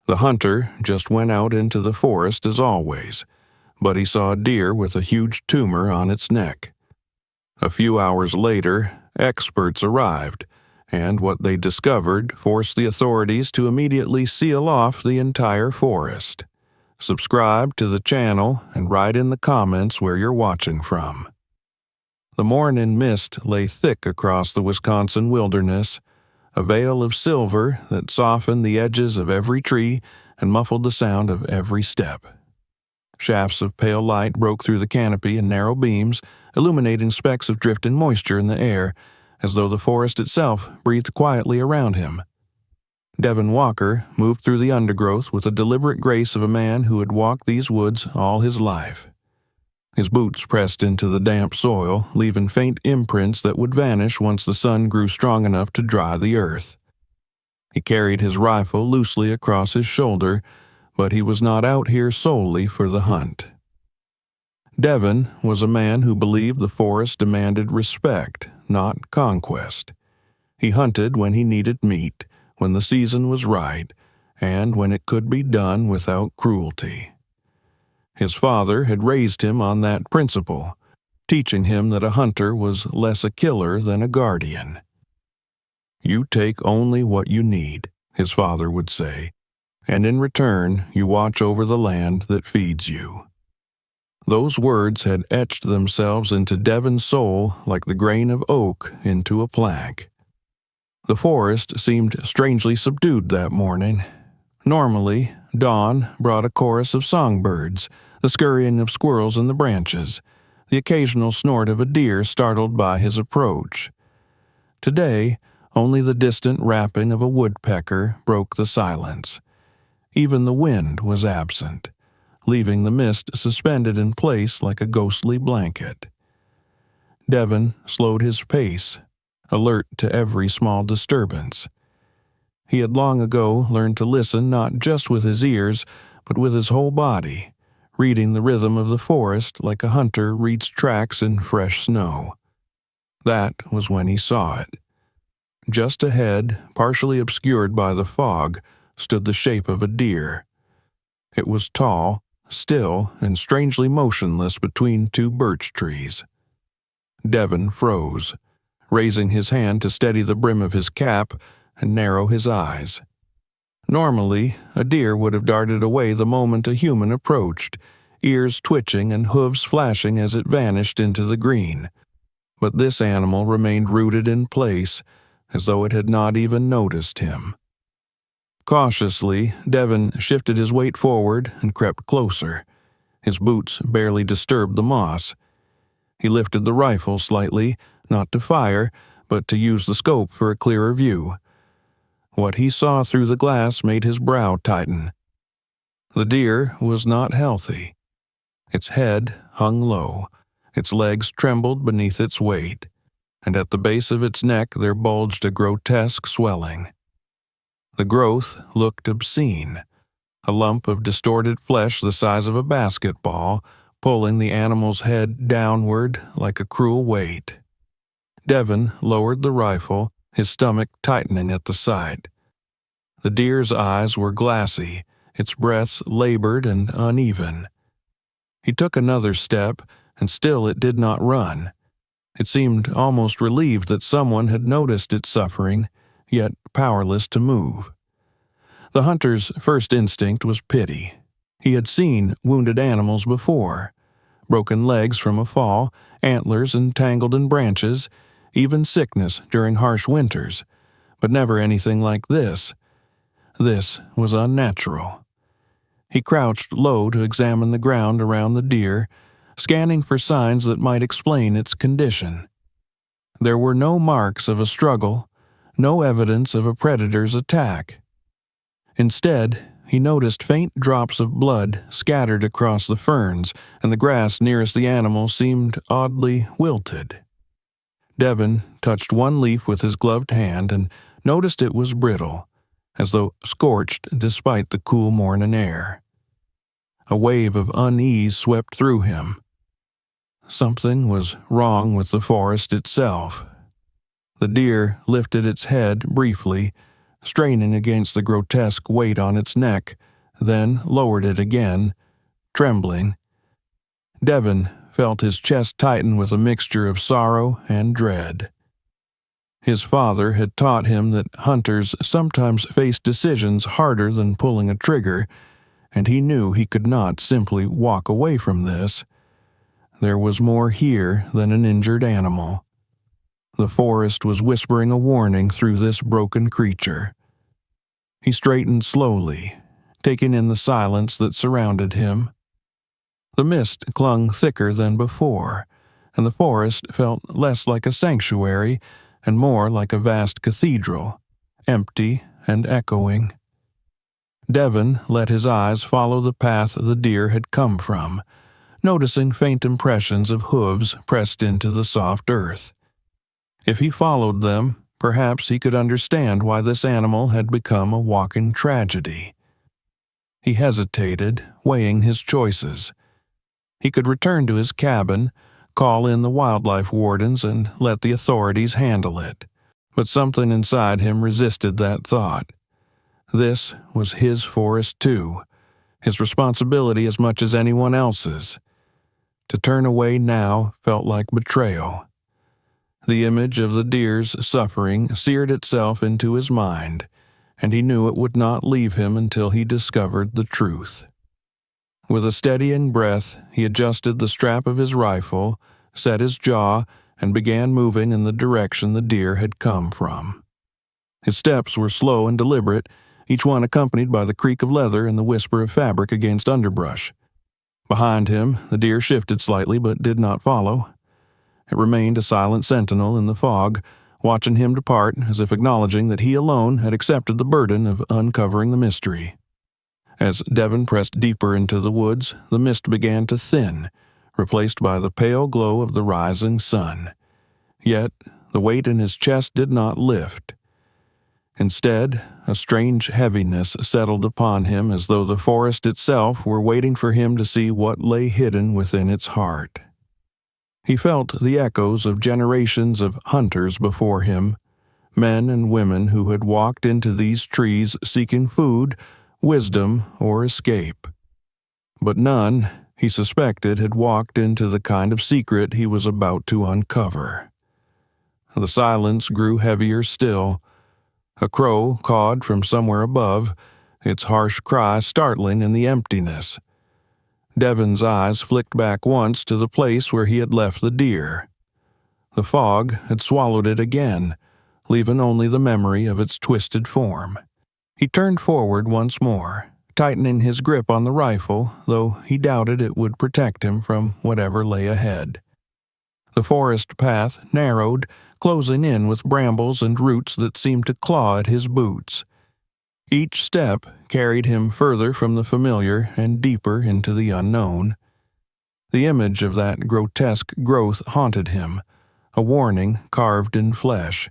The hunter just went out into the forest as always, but he saw a deer with a huge tumor on its neck. A few hours later, experts arrived, and what they discovered forced the authorities to immediately seal off the entire forest. Subscribe to the channel and write in the comments where you're watching from. The morning mist lay thick across the Wisconsin wilderness, a veil of silver that softened the edges of every tree and muffled the sound of every step. Shafts of pale light broke through the canopy in narrow beams, illuminating specks of drifting moisture in the air, as though the forest itself breathed quietly around him. Devin Walker moved through the undergrowth with the deliberate grace of a man who had walked these woods all his life. His boots pressed into the damp soil, leaving faint imprints that would vanish once the sun grew strong enough to dry the earth. He carried his rifle loosely across his shoulder, but he was not out here solely for the hunt. Devin was a man who believed the forest demanded respect, not conquest. He hunted when he needed meat, when the season was right, and when it could be done without cruelty. His father had raised him on that principle, teaching him that a hunter was less a killer than a guardian. "You take only what you need," his father would say, "and in return you watch over the land that feeds you." Those words had etched themselves into Devin's soul like the grain of oak into a plank. The forest seemed strangely subdued that morning. Normally, dawn brought a chorus of songbirds, the scurrying of squirrels in the branches, the occasional snort of a deer startled by his approach. Today, only the distant rapping of a woodpecker broke the silence. Even the wind was absent, leaving the mist suspended in place like a ghostly blanket. Devin slowed his pace, alert to every small disturbance. He had long ago learned to listen not just with his ears, but with his whole body, reading the rhythm of the forest like a hunter reads tracks in fresh snow. That was when he saw it. Just ahead, partially obscured by the fog, stood the shape of a deer. It was tall, still, and strangely motionless between two birch trees. Devin froze, raising his hand to steady the brim of his cap and narrow his eyes. Normally, a deer would have darted away the moment a human approached, ears twitching and hooves flashing as it vanished into the green. But this animal remained rooted in place, as though it had not even noticed him. Cautiously, Devin shifted his weight forward and crept closer. His boots barely disturbed the moss. He lifted the rifle slightly, not to fire, but to use the scope for a clearer view. What he saw through the glass made his brow tighten. The deer was not healthy. Its head hung low, its legs trembled beneath its weight, and at the base of its neck there bulged a grotesque swelling. The growth looked obscene, a lump of distorted flesh the size of a basketball, pulling the animal's head downward like a cruel weight. Devin lowered the rifle, his stomach tightening at the sight. The deer's eyes were glassy, its breaths labored and uneven. He took another step, and still it did not run. It seemed almost relieved that someone had noticed its suffering, yet powerless to move. The hunter's first instinct was pity. He had seen wounded animals before. Broken legs from a fall, antlers entangled in branches, even sickness during harsh winters, but never anything like this. This was unnatural. He crouched low to examine the ground around the deer, scanning for signs that might explain its condition. There were no marks of a struggle, no evidence of a predator's attack. Instead, he noticed faint drops of blood scattered across the ferns, and the grass nearest the animal seemed oddly wilted. Devin touched one leaf with his gloved hand and noticed it was brittle, as though scorched despite the cool morning air. A wave of unease swept through him. Something was wrong with the forest itself. The deer lifted its head briefly, straining against the grotesque weight on its neck, then lowered it again, trembling. Devin felt his chest tighten with a mixture of sorrow and dread. His father had taught him that hunters sometimes face decisions harder than pulling a trigger, and he knew he could not simply walk away from this. There was more here than an injured animal. The forest was whispering a warning through this broken creature. He straightened slowly, taking in the silence that surrounded him. The mist clung thicker than before, and the forest felt less like a sanctuary and more like a vast cathedral, empty and echoing. Devin let his eyes follow the path the deer had come from, noticing faint impressions of hooves pressed into the soft earth. If he followed them, perhaps he could understand why this animal had become a walking tragedy. He hesitated, weighing his choices. He could return to his cabin, call in the wildlife wardens, and let the authorities handle it. But something inside him resisted that thought. This was his forest too, his responsibility as much as anyone else's. To turn away now felt like betrayal. The image of the deer's suffering seared itself into his mind, and he knew it would not leave him until he discovered the truth. With a steadying breath, he adjusted the strap of his rifle, set his jaw, and began moving in the direction the deer had come from. His steps were slow and deliberate, each one accompanied by the creak of leather and the whisper of fabric against underbrush. Behind him, the deer shifted slightly but did not follow. It remained a silent sentinel in the fog, watching him depart as if acknowledging that he alone had accepted the burden of uncovering the mystery. As Devin pressed deeper into the woods, the mist began to thin, replaced by the pale glow of the rising sun. Yet, the weight in his chest did not lift. Instead, a strange heaviness settled upon him as though the forest itself were waiting for him to see what lay hidden within its heart. He felt the echoes of generations of hunters before him, men and women who had walked into these trees seeking food, wisdom, or escape. But none, he suspected, had walked into the kind of secret he was about to uncover. The silence grew heavier still. A crow cawed from somewhere above, its harsh cry startling in the emptiness. Devin's eyes flicked back once to the place where he had left the deer. The fog had swallowed it again, leaving only the memory of its twisted form. He turned forward once more, tightening his grip on the rifle, though he doubted it would protect him from whatever lay ahead. The forest path narrowed, closing in with brambles and roots that seemed to claw at his boots. Each step carried him further from the familiar and deeper into the unknown. The image of that grotesque growth haunted him, a warning carved in flesh.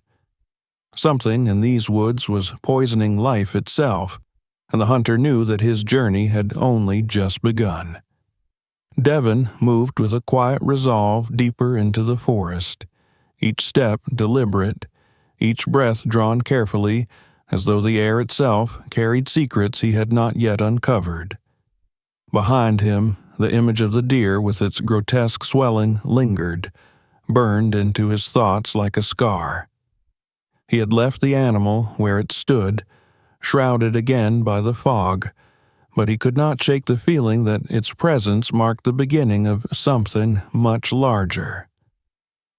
Something in these woods was poisoning life itself, and the hunter knew that his journey had only just begun. Devin moved with a quiet resolve deeper into the forest, each step deliberate, each breath drawn carefully, as though the air itself carried secrets he had not yet uncovered. Behind him, the image of the deer with its grotesque swelling lingered, burned into his thoughts like a scar. He had left the animal where it stood, shrouded again by the fog, but he could not shake the feeling that its presence marked the beginning of something much larger.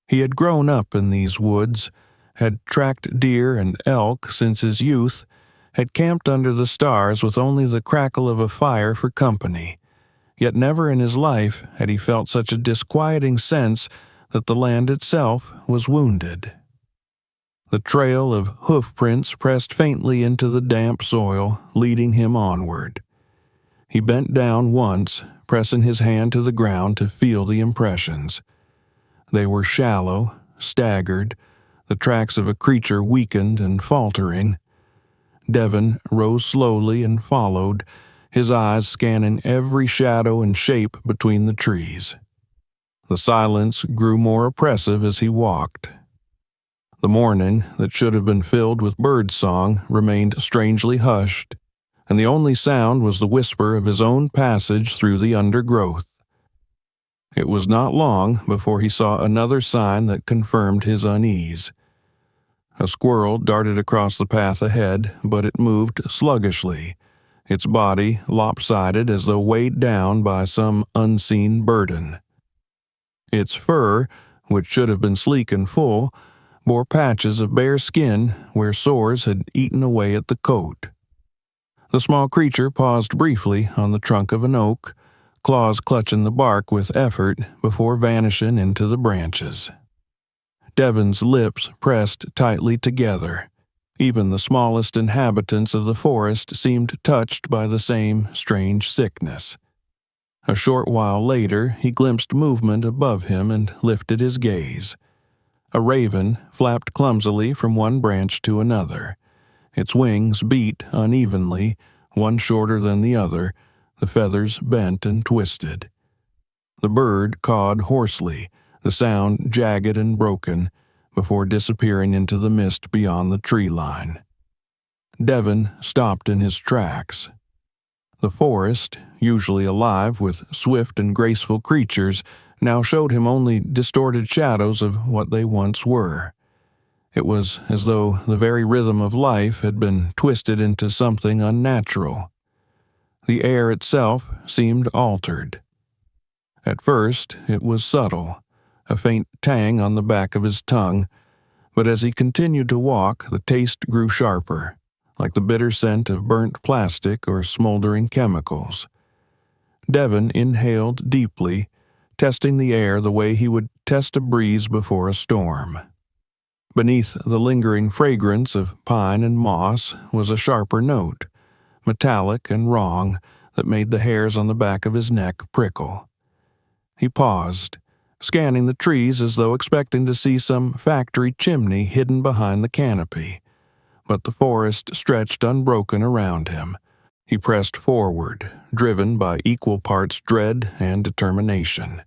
He had grown up in these woods, had tracked deer and elk since his youth, had camped under the stars with only the crackle of a fire for company, yet never in his life had he felt such a disquieting sense that the land itself was wounded. The trail of hoof prints pressed faintly into the damp soil, leading him onward. He bent down once, pressing his hand to the ground to feel the impressions. They were shallow, staggered, the tracks of a creature weakened and faltering. Devin rose slowly and followed, his eyes scanning every shadow and shape between the trees. The silence grew more oppressive as he walked. The morning that should have been filled with bird song remained strangely hushed, and the only sound was the whisper of his own passage through the undergrowth. It was not long before he saw another sign that confirmed his unease. A squirrel darted across the path ahead, but it moved sluggishly, its body lopsided as though weighed down by some unseen burden. Its fur, which should have been sleek and full, bore patches of bare skin where sores had eaten away at the coat. The small creature paused briefly on the trunk of an oak, claws clutching the bark with effort before vanishing into the branches. Devon's lips pressed tightly together. Even the smallest inhabitants of the forest seemed touched by the same strange sickness. A short while later, he glimpsed movement above him and lifted his gaze. A raven flapped clumsily from one branch to another. Its wings beat unevenly, one shorter than the other, the feathers bent and twisted. The bird cawed hoarsely, the sound jagged and broken, before disappearing into the mist beyond the tree line. Devon stopped in his tracks. The forest, usually alive with swift and graceful creatures, now showed him only distorted shadows of what they once were. It was as though the very rhythm of life had been twisted into something unnatural. The air itself seemed altered. At first, it was subtle, a faint tang on the back of his tongue, but as he continued to walk, the taste grew sharper, like the bitter scent of burnt plastic or smoldering chemicals. Devon inhaled deeply, testing the air the way he would test a breeze before a storm. Beneath the lingering fragrance of pine and moss was a sharper note, metallic and wrong, that made the hairs on the back of his neck prickle. He paused, scanning the trees as though expecting to see some factory chimney hidden behind the canopy, but the forest stretched unbroken around him. He pressed forward, driven by equal parts dread and determination.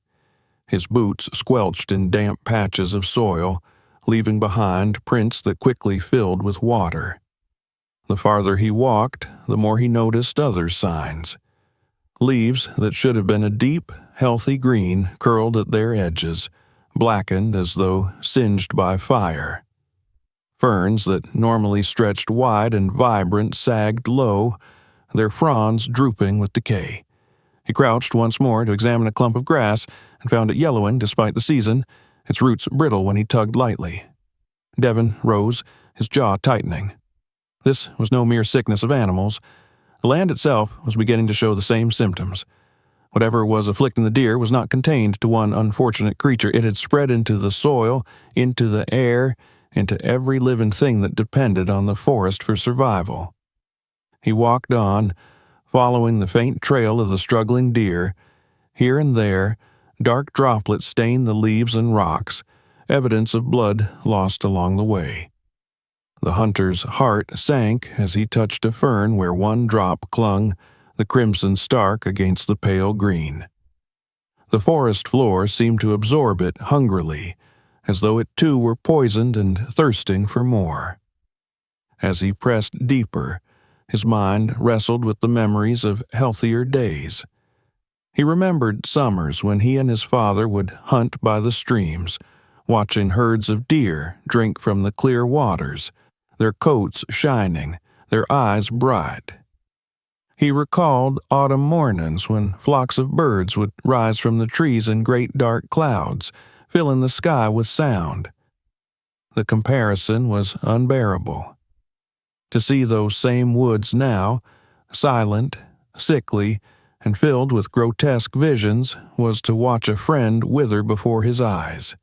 His boots squelched in damp patches of soil, leaving behind prints that quickly filled with water. The farther he walked, the more he noticed other signs. Leaves that should have been a deep, healthy green curled at their edges, blackened as though singed by fire. Ferns that normally stretched wide and vibrant sagged low, their fronds drooping with decay. He crouched once more to examine a clump of grass and found it yellowing despite the season, its roots brittle when he tugged lightly. Devon rose, his jaw tightening. This was no mere sickness of animals. The land itself was beginning to show the same symptoms. Whatever was afflicting the deer was not contained to one unfortunate creature. It had spread into the soil, into the air, into every living thing that depended on the forest for survival. He walked on, following the faint trail of the struggling deer. Here and there, dark droplets stained the leaves and rocks, evidence of blood lost along the way. The hunter's heart sank as he touched a fern where one drop clung, the crimson stark against the pale green. The forest floor seemed to absorb it hungrily, as though it too were poisoned and thirsting for more. As he pressed deeper, his mind wrestled with the memories of healthier days. He remembered summers when he and his father would hunt by the streams, watching herds of deer drink from the clear waters, their coats shining, their eyes bright. He recalled autumn mornings when flocks of birds would rise from the trees in great dark clouds, filling the sky with sound. The comparison was unbearable. To see those same woods now, silent, sickly, and filled with grotesque visions, was to watch a friend wither before his eyes.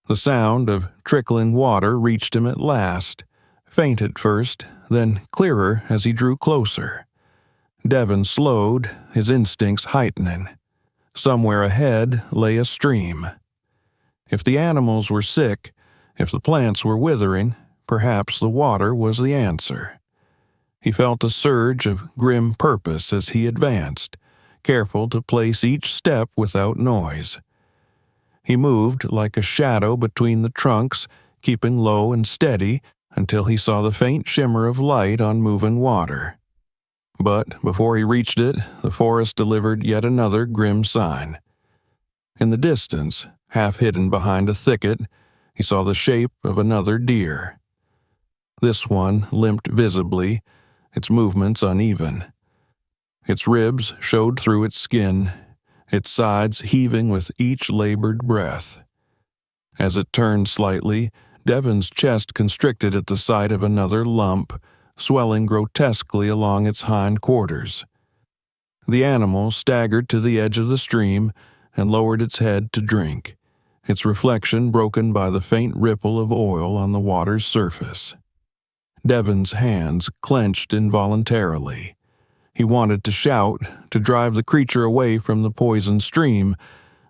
The sound of trickling water reached him at last, faint at first, then clearer as he drew closer. Devon slowed, his instincts heightening. Somewhere ahead lay a stream. If the animals were sick, if the plants were withering, perhaps the water was the answer. He felt a surge of grim purpose as he advanced, careful to place each step without noise. He moved like a shadow between the trunks, keeping low and steady until he saw the faint shimmer of light on moving water. But before he reached it, the forest delivered yet another grim sign. In the distance, half hidden behind a thicket, he saw the shape of another deer. This one limped visibly, its movements uneven. Its ribs showed through its skin, its sides heaving with each labored breath. As it turned slightly, Devon's chest constricted at the sight of another lump, swelling grotesquely along its hind quarters. The animal staggered to the edge of the stream and lowered its head to drink, its reflection broken by the faint ripple of oil on the water's surface. Devon's hands clenched involuntarily. He wanted to shout, to drive the creature away from the poisoned stream,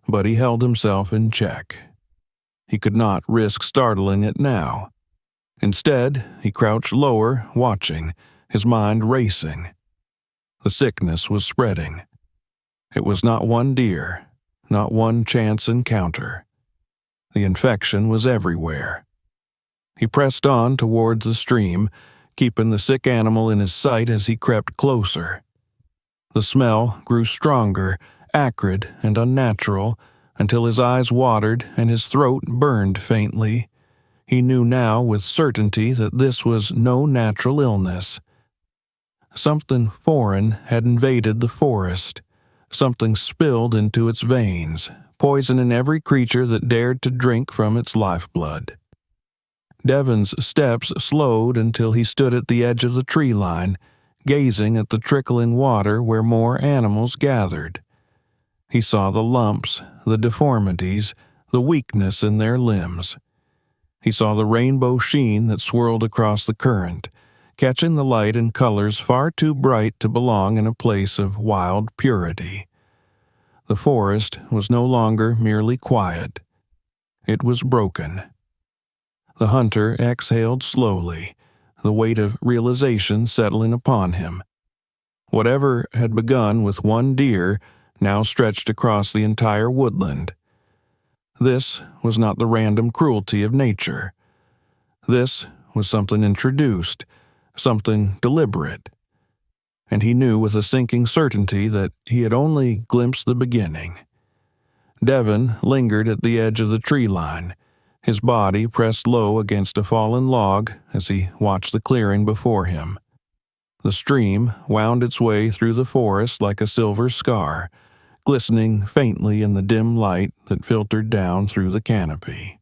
but he held himself in check. He could not risk startling it now. Instead, he crouched lower, watching, his mind racing. The sickness was spreading. It was not one deer, not one chance encounter. The infection was everywhere. He pressed on towards the stream, keeping the sick animal in his sight as he crept closer. The smell grew stronger, acrid and unnatural, until his eyes watered and his throat burned faintly. He knew now with certainty that this was no natural illness. Something foreign had invaded the forest. Something spilled into its veins, poisoning every creature that dared to drink from its lifeblood. Devon's steps slowed until he stood at the edge of the tree line, gazing at the trickling water where more animals gathered. He saw the lumps, the deformities, the weakness in their limbs. He saw the rainbow sheen that swirled across the current, catching the light in colors far too bright to belong in a place of wild purity. The forest was no longer merely quiet. It was broken. The hunter exhaled slowly, the weight of realization settling upon him. Whatever had begun with one deer now stretched across the entire woodland. This was not the random cruelty of nature. This was something introduced, something deliberate. And he knew with a sinking certainty that he had only glimpsed the beginning. Devon lingered at the edge of the tree line, his body pressed low against a fallen log as he watched the clearing before him. The stream wound its way through the forest like a silver scar, glistening faintly in the dim light that filtered down through the canopy.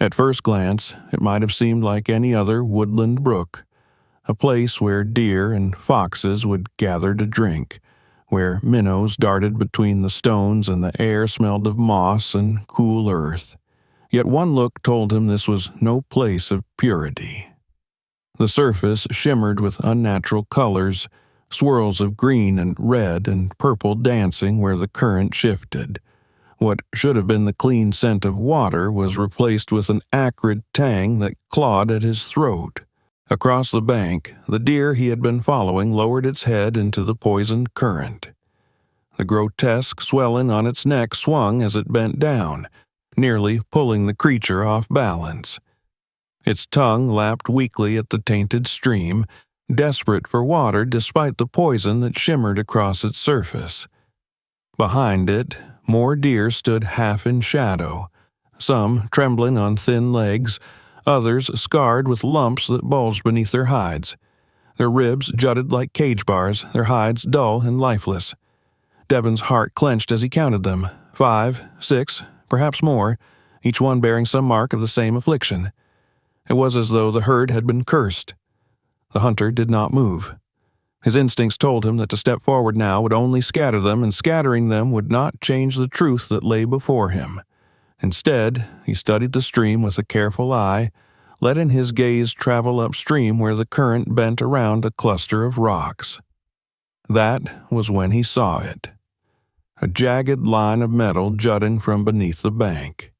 At first glance, it might have seemed like any other woodland brook, a place where deer and foxes would gather to drink, where minnows darted between the stones and the air smelled of moss and cool earth. Yet one look told him this was no place of purity. The surface shimmered with unnatural colors, swirls of green and red and purple dancing where the current shifted. What should have been the clean scent of water was replaced with an acrid tang that clawed at his throat. Across the bank, the deer he had been following lowered its head into the poisoned current. The grotesque swelling on its neck swung as it bent down, nearly pulling the creature off balance. Its tongue lapped weakly at the tainted stream, desperate for water despite the poison that shimmered across its surface. Behind it, more deer stood half in shadow, some trembling on thin legs, others scarred with lumps that bulged beneath their hides. Their ribs jutted like cage bars, their hides dull and lifeless. Devon's heart clenched as he counted them, 5, 6, perhaps more, each one bearing some mark of the same affliction. It was as though the herd had been cursed. The hunter did not move. His instincts told him that to step forward now would only scatter them, and scattering them would not change the truth that lay before him. Instead, he studied the stream with a careful eye, letting his gaze travel upstream where the current bent around a cluster of rocks. That was when he saw it. A jagged line of metal jutting from beneath the bank.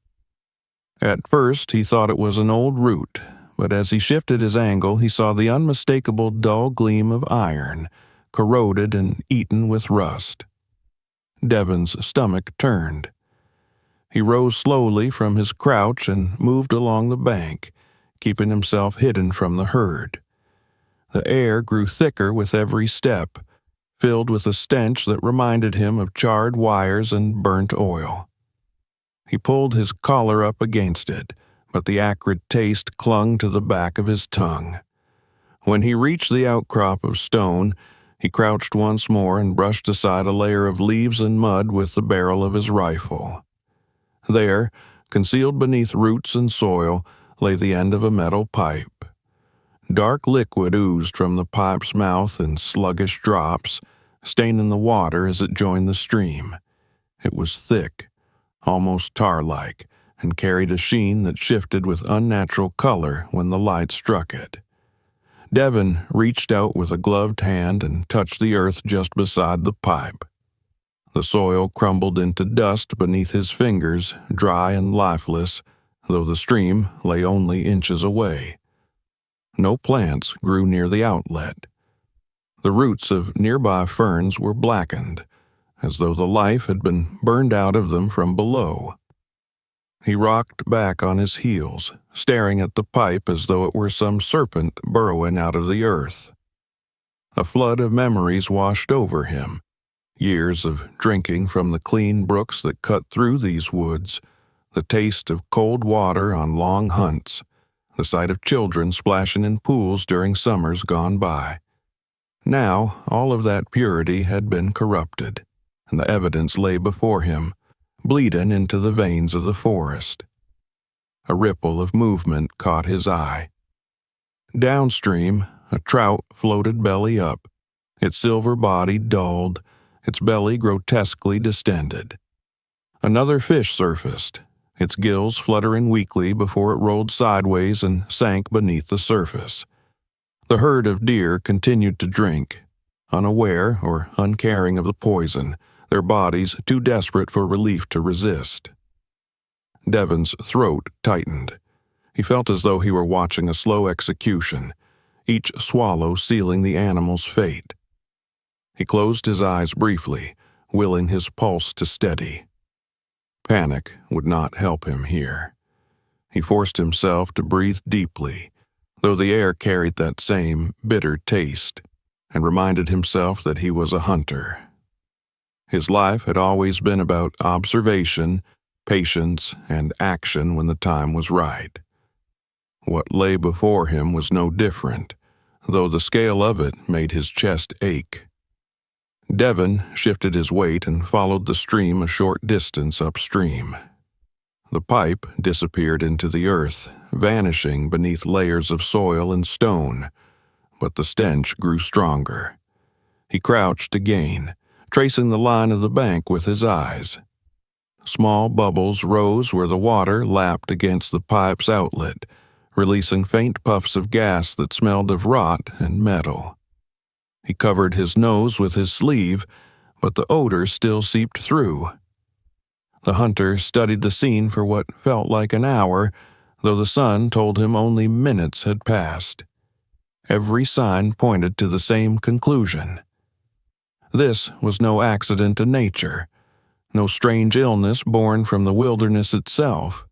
At first, he thought it was an old root, but as he shifted his angle, he saw the unmistakable dull gleam of iron, corroded and eaten with rust. Devon's stomach turned. He rose slowly from his crouch and moved along the bank, keeping himself hidden from the herd. The air grew thicker with every step, filled with a stench that reminded him of charred wires and burnt oil. He pulled his collar up against it, but the acrid taste clung to the back of his tongue. When he reached the outcrop of stone, he crouched once more and brushed aside a layer of leaves and mud with the barrel of his rifle. There, concealed beneath roots and soil, lay the end of a metal pipe. Dark liquid oozed from the pipe's mouth in sluggish drops, staining the water as it joined the stream. It was thick, almost tar-like, and carried a sheen that shifted with unnatural color when the light struck it. Devin reached out with a gloved hand and touched the earth just beside the pipe. The soil crumbled into dust beneath his fingers, dry and lifeless, though the stream lay only inches away. No plants grew near the outlet. The roots of nearby ferns were blackened, as though the life had been burned out of them from below. He rocked back on his heels, staring at the pipe as though it were some serpent burrowing out of the earth. A flood of memories washed over him. Years of drinking from the clean brooks that cut through these woods, the taste of cold water on long hunts, the sight of children splashing in pools during summers gone by. Now, all of that purity had been corrupted, and the evidence lay before him, bleeding into the veins of the forest. A ripple of movement caught his eye. Downstream, a trout floated belly up, its silver body dulled, its belly grotesquely distended. Another fish surfaced, its gills fluttering weakly before it rolled sideways and sank beneath the surface. The herd of deer continued to drink, unaware or uncaring of the poison, their bodies too desperate for relief to resist. Devin's throat tightened. He felt as though he were watching a slow execution, each swallow sealing the animal's fate. He closed his eyes briefly, willing his pulse to steady. Panic would not help him here. He forced himself to breathe deeply, though the air carried that same bitter taste, and reminded himself that he was a hunter. His life had always been about observation, patience, and action when the time was right. What lay before him was no different, though the scale of it made his chest ache. Devin shifted his weight and followed the stream a short distance upstream. The pipe disappeared into the earth, vanishing beneath layers of soil and stone, but the stench grew stronger. He crouched again, tracing the line of the bank with his eyes. Small bubbles rose where the water lapped against the pipe's outlet, releasing faint puffs of gas that smelled of rot and metal. He covered his nose with his sleeve, but the odor still seeped through. The hunter studied the scene for what felt like an hour, though the sun told him only minutes had passed. Every sign pointed to the same conclusion. This was no accident to nature, no strange illness born from the wilderness itself.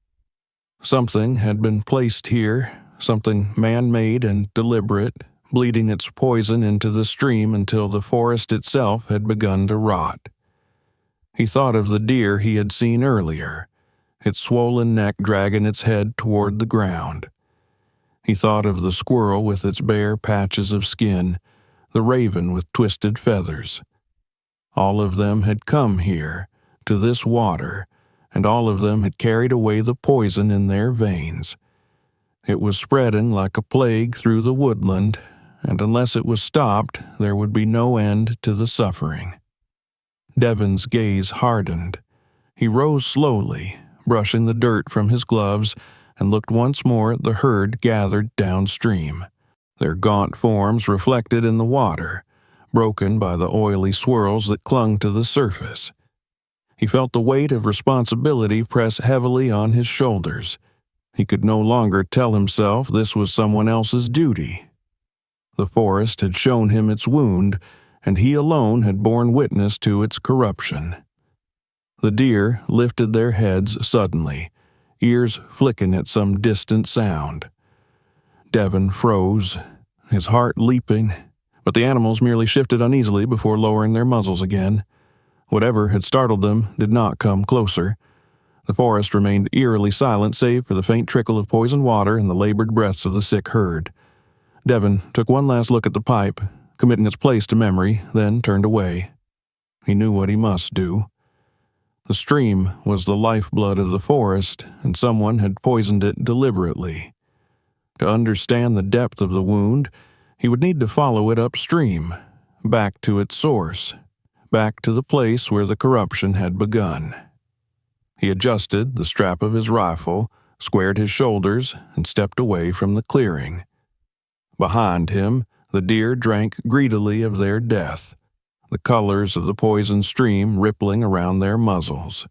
Something had been placed here, something man-made and deliberate, bleeding its poison into the stream until the forest itself had begun to rot. He thought of the deer he had seen earlier, its swollen neck dragging its head toward the ground. He thought of the squirrel with its bare patches of skin, the raven with twisted feathers. All of them had come here, to this water, and all of them had carried away the poison in their veins. It was spreading like a plague through the woodland, and unless it was stopped, there would be no end to the suffering. Devin's gaze hardened. He rose slowly, brushing the dirt from his gloves, and looked once more at the herd gathered downstream, their gaunt forms reflected in the water, broken by the oily swirls that clung to the surface. He felt the weight of responsibility press heavily on his shoulders. He could no longer tell himself this was someone else's duty. The forest had shown him its wound, and he alone had borne witness to its corruption. The deer lifted their heads suddenly, ears flicking at some distant sound. Devin froze, his heart leaping, but the animals merely shifted uneasily before lowering their muzzles again. Whatever had startled them did not come closer. The forest remained eerily silent save for the faint trickle of poisoned water and the labored breaths of the sick herd. Devin took one last look at the pipe, committing its place to memory, then turned away. He knew what he must do. The stream was the lifeblood of the forest, and someone had poisoned it deliberately. To understand the depth of the wound, he would need to follow it upstream, back to its source, back to the place where the corruption had begun. He adjusted the strap of his rifle, squared his shoulders, and stepped away from the clearing. Behind him, the deer drank greedily of their death, the colors of the poison stream rippling around their muzzles.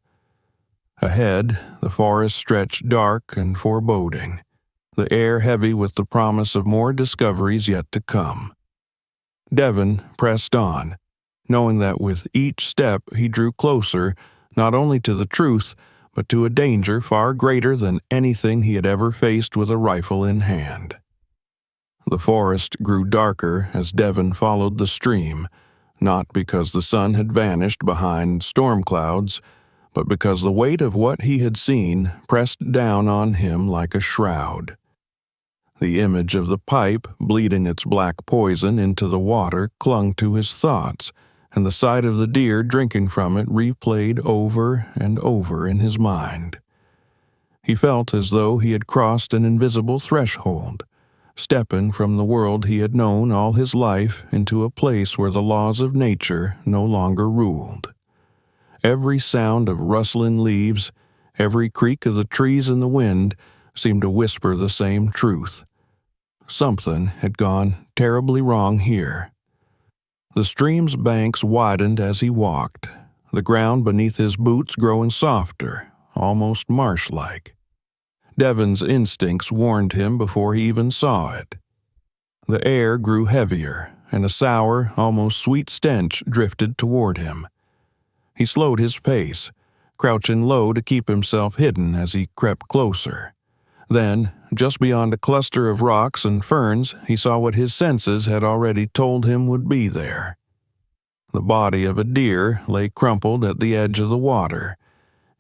Ahead, the forest stretched dark and foreboding, the air heavy with the promise of more discoveries yet to come. Devin pressed on, knowing that with each step he drew closer not only to the truth, but to a danger far greater than anything he had ever faced with a rifle in hand. The forest grew darker as Devin followed the stream, not because the sun had vanished behind storm clouds, but because the weight of what he had seen pressed down on him like a shroud. The image of the pipe bleeding its black poison into the water clung to his thoughts, and the sight of the deer drinking from it replayed over and over in his mind. He felt as though he had crossed an invisible threshold, stepping from the world he had known all his life into a place where the laws of nature no longer ruled. Every sound of rustling leaves, every creak of the trees in the wind seemed to whisper the same truth. Something had gone terribly wrong here. The stream's banks widened as he walked, the ground beneath his boots growing softer, almost marsh-like. Devin's instincts warned him before he even saw it. The air grew heavier, and a sour, almost sweet stench drifted toward him. He slowed his pace, crouching low to keep himself hidden as he crept closer. Then, just beyond a cluster of rocks and ferns, he saw what his senses had already told him would be there. The body of a deer lay crumpled at the edge of the water.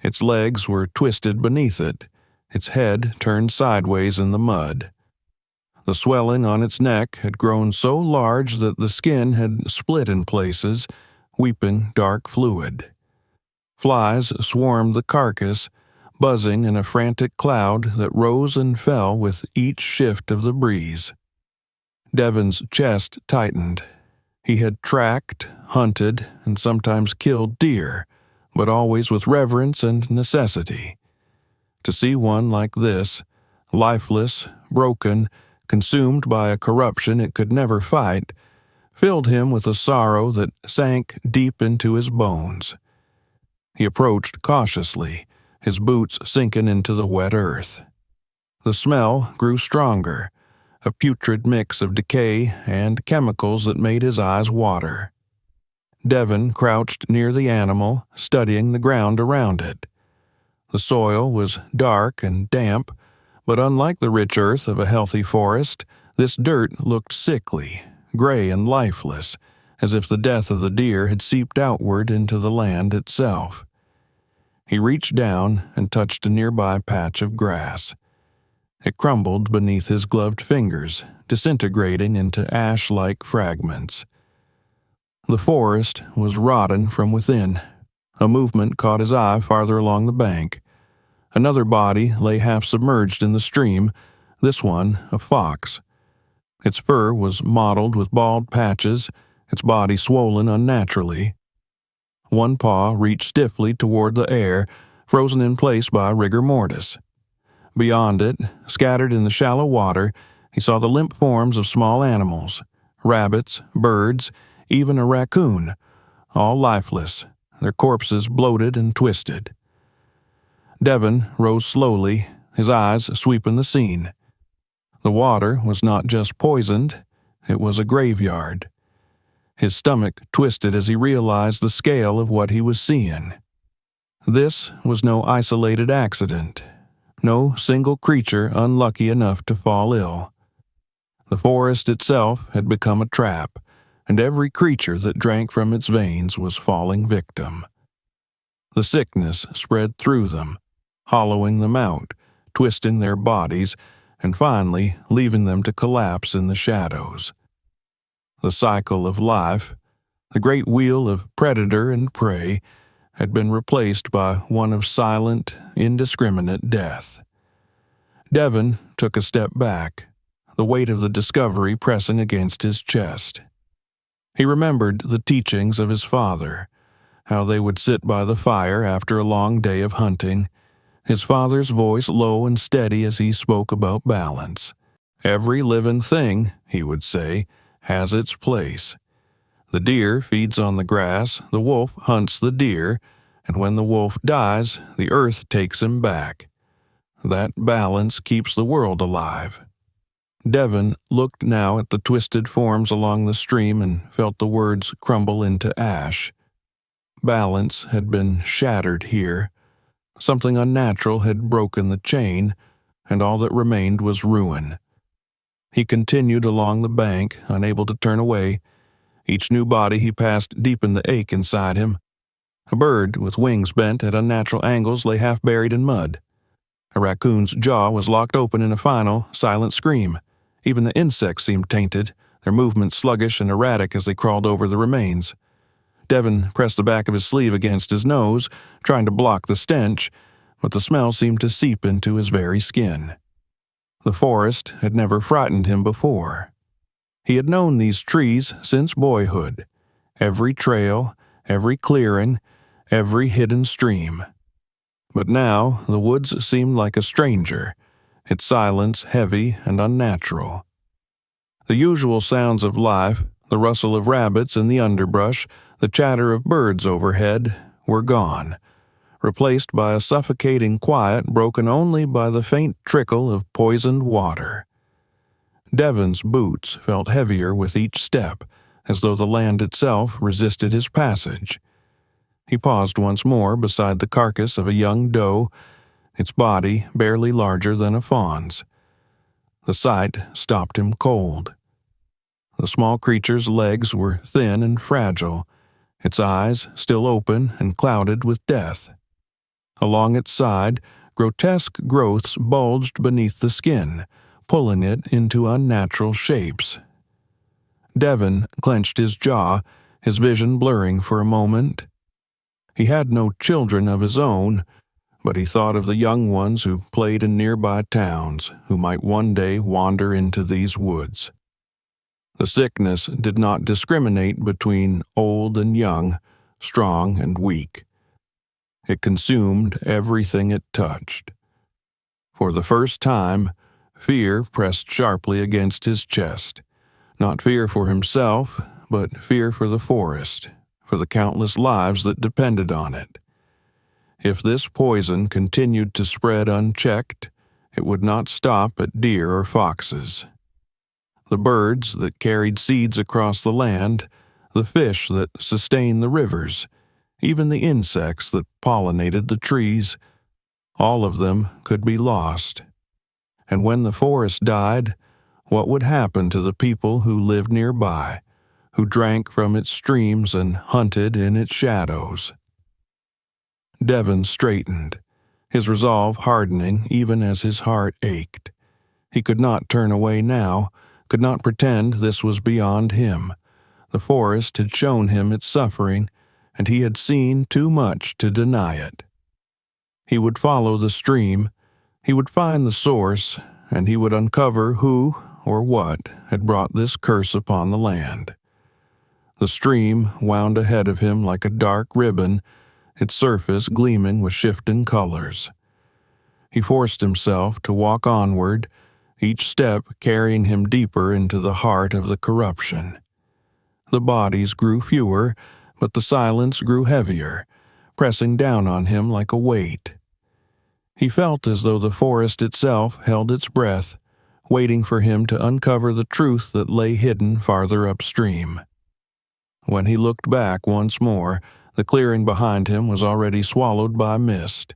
Its legs were twisted beneath it, its head turned sideways in the mud. The swelling on its neck had grown so large that the skin had split in places, weeping dark fluid. Flies swarmed the carcass, buzzing in a frantic cloud that rose and fell with each shift of the breeze. Devin's chest tightened. He had tracked, hunted, and sometimes killed deer, but always with reverence and necessity. To see one like this, lifeless, broken, consumed by a corruption it could never fight, filled him with a sorrow that sank deep into his bones. He approached cautiously, his boots sinking into the wet earth. The smell grew stronger, a putrid mix of decay and chemicals that made his eyes water. Devin crouched near the animal, studying the ground around it. The soil was dark and damp, but unlike the rich earth of a healthy forest, this dirt looked sickly, gray and lifeless, as if the death of the deer had seeped outward into the land itself. He reached down and touched a nearby patch of grass. It crumbled beneath his gloved fingers, disintegrating into ash-like fragments. The forest was rotten from within. A movement caught his eye farther along the bank. Another body lay half submerged in the stream, this one a fox. Its fur was mottled with bald patches, its body swollen unnaturally. One paw reached stiffly toward the air, frozen in place by rigor mortis. Beyond it, scattered in the shallow water, he saw the limp forms of small animals, rabbits, birds, even a raccoon, all lifeless, their corpses bloated and twisted. Devin rose slowly, his eyes sweeping the scene. The water was not just poisoned, it was a graveyard. His stomach twisted as he realized the scale of what he was seeing. This was no isolated accident, no single creature unlucky enough to fall ill. The forest itself had become a trap, and every creature that drank from its veins was falling victim. The sickness spread through them, hollowing them out, twisting their bodies, and finally leaving them to collapse in the shadows. The cycle of life, the great wheel of predator and prey, had been replaced by one of silent, indiscriminate death. Devon took a step back, the weight of the discovery pressing against his chest. He remembered the teachings of his father, how they would sit by the fire after a long day of hunting, his father's voice low and steady as he spoke about balance. "Every living thing," he would say, "has its place. The deer feeds on the grass, the wolf hunts the deer, and when the wolf dies, the earth takes him back. That balance keeps the world alive." Devon looked now at the twisted forms along the stream and felt the words crumble into ash. Balance had been shattered here. Something unnatural had broken the chain, and all that remained was ruin. He continued along the bank, unable to turn away. Each new body he passed deepened the ache inside him. A bird with wings bent at unnatural angles lay half buried in mud. A raccoon's jaw was locked open in a final, silent scream. Even the insects seemed tainted, their movements sluggish and erratic as they crawled over the remains. Devon pressed the back of his sleeve against his nose, trying to block the stench, but the smell seemed to seep into his very skin. The forest had never frightened him before. He had known these trees since boyhood, every trail, every clearing, every hidden stream. But now the woods seemed like a stranger, its silence heavy and unnatural. The usual sounds of life, the rustle of rabbits in the underbrush, the chatter of birds overhead, were gone, replaced by a suffocating quiet broken only by the faint trickle of poisoned water. Devon's boots felt heavier with each step, as though the land itself resisted his passage. He paused once more beside the carcass of a young doe, its body barely larger than a fawn's. The sight stopped him cold. The small creature's legs were thin and fragile, its eyes still open and clouded with death. Along its side, grotesque growths bulged beneath the skin, pulling it into unnatural shapes. Devon clenched his jaw, his vision blurring for a moment. He had no children of his own, but he thought of the young ones who played in nearby towns, who might one day wander into these woods. The sickness did not discriminate between old and young, strong and weak. It consumed everything it touched. For the first time, fear pressed sharply against his chest. Not fear for himself, but fear for the forest, for the countless lives that depended on it. If this poison continued to spread unchecked, it would not stop at deer or foxes. The birds that carried seeds across the land, the fish that sustained the rivers, even the insects that pollinated the trees, all of them could be lost. And when the forest died, what would happen to the people who lived nearby, who drank from its streams and hunted in its shadows? Devon straightened, his resolve hardening even as his heart ached. He could not turn away now, could not pretend this was beyond him. The forest had shown him its suffering, and he had seen too much to deny it. He would follow the stream, he would find the source, and he would uncover who or what had brought this curse upon the land. The stream wound ahead of him like a dark ribbon, its surface gleaming with shifting colors. He forced himself to walk onward, each step carrying him deeper into the heart of the corruption. The bodies grew fewer, but the silence grew heavier, pressing down on him like a weight. He felt as though the forest itself held its breath, waiting for him to uncover the truth that lay hidden farther upstream. When he looked back once more, The clearing behind him was already swallowed by mist.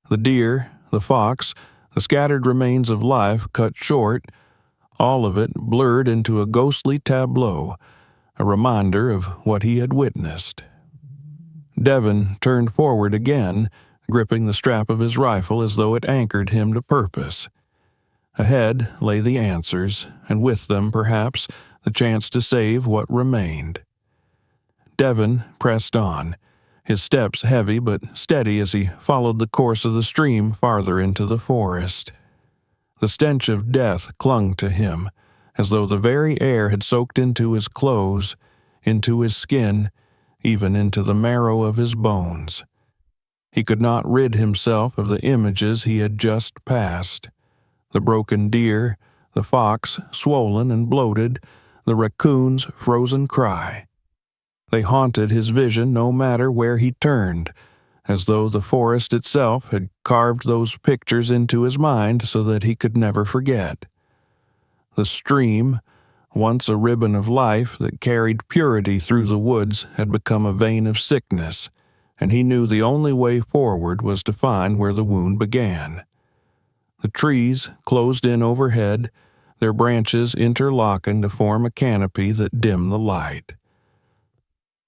The deer, the fox, the scattered remains of life cut short, all of it blurred into a ghostly tableau, a reminder of what he had witnessed. Devon turned forward again, gripping the strap of his rifle as though it anchored him to purpose. Ahead lay the answers, and with them, perhaps, the chance to save what remained. Devon pressed on, his steps heavy but steady as he followed the course of the stream farther into the forest. The stench of death clung to him, as though the very air had soaked into his clothes, into his skin, even into the marrow of his bones. He could not rid himself of the images he had just passed. The broken deer, the fox swollen and bloated, the raccoon's frozen cry. They haunted his vision no matter where he turned, as though the forest itself had carved those pictures into his mind so that he could never forget. The stream, once a ribbon of life that carried purity through the woods, had become a vein of sickness, and he knew the only way forward was to find where the wound began. The trees closed in overhead, their branches interlocking to form a canopy that dimmed the light.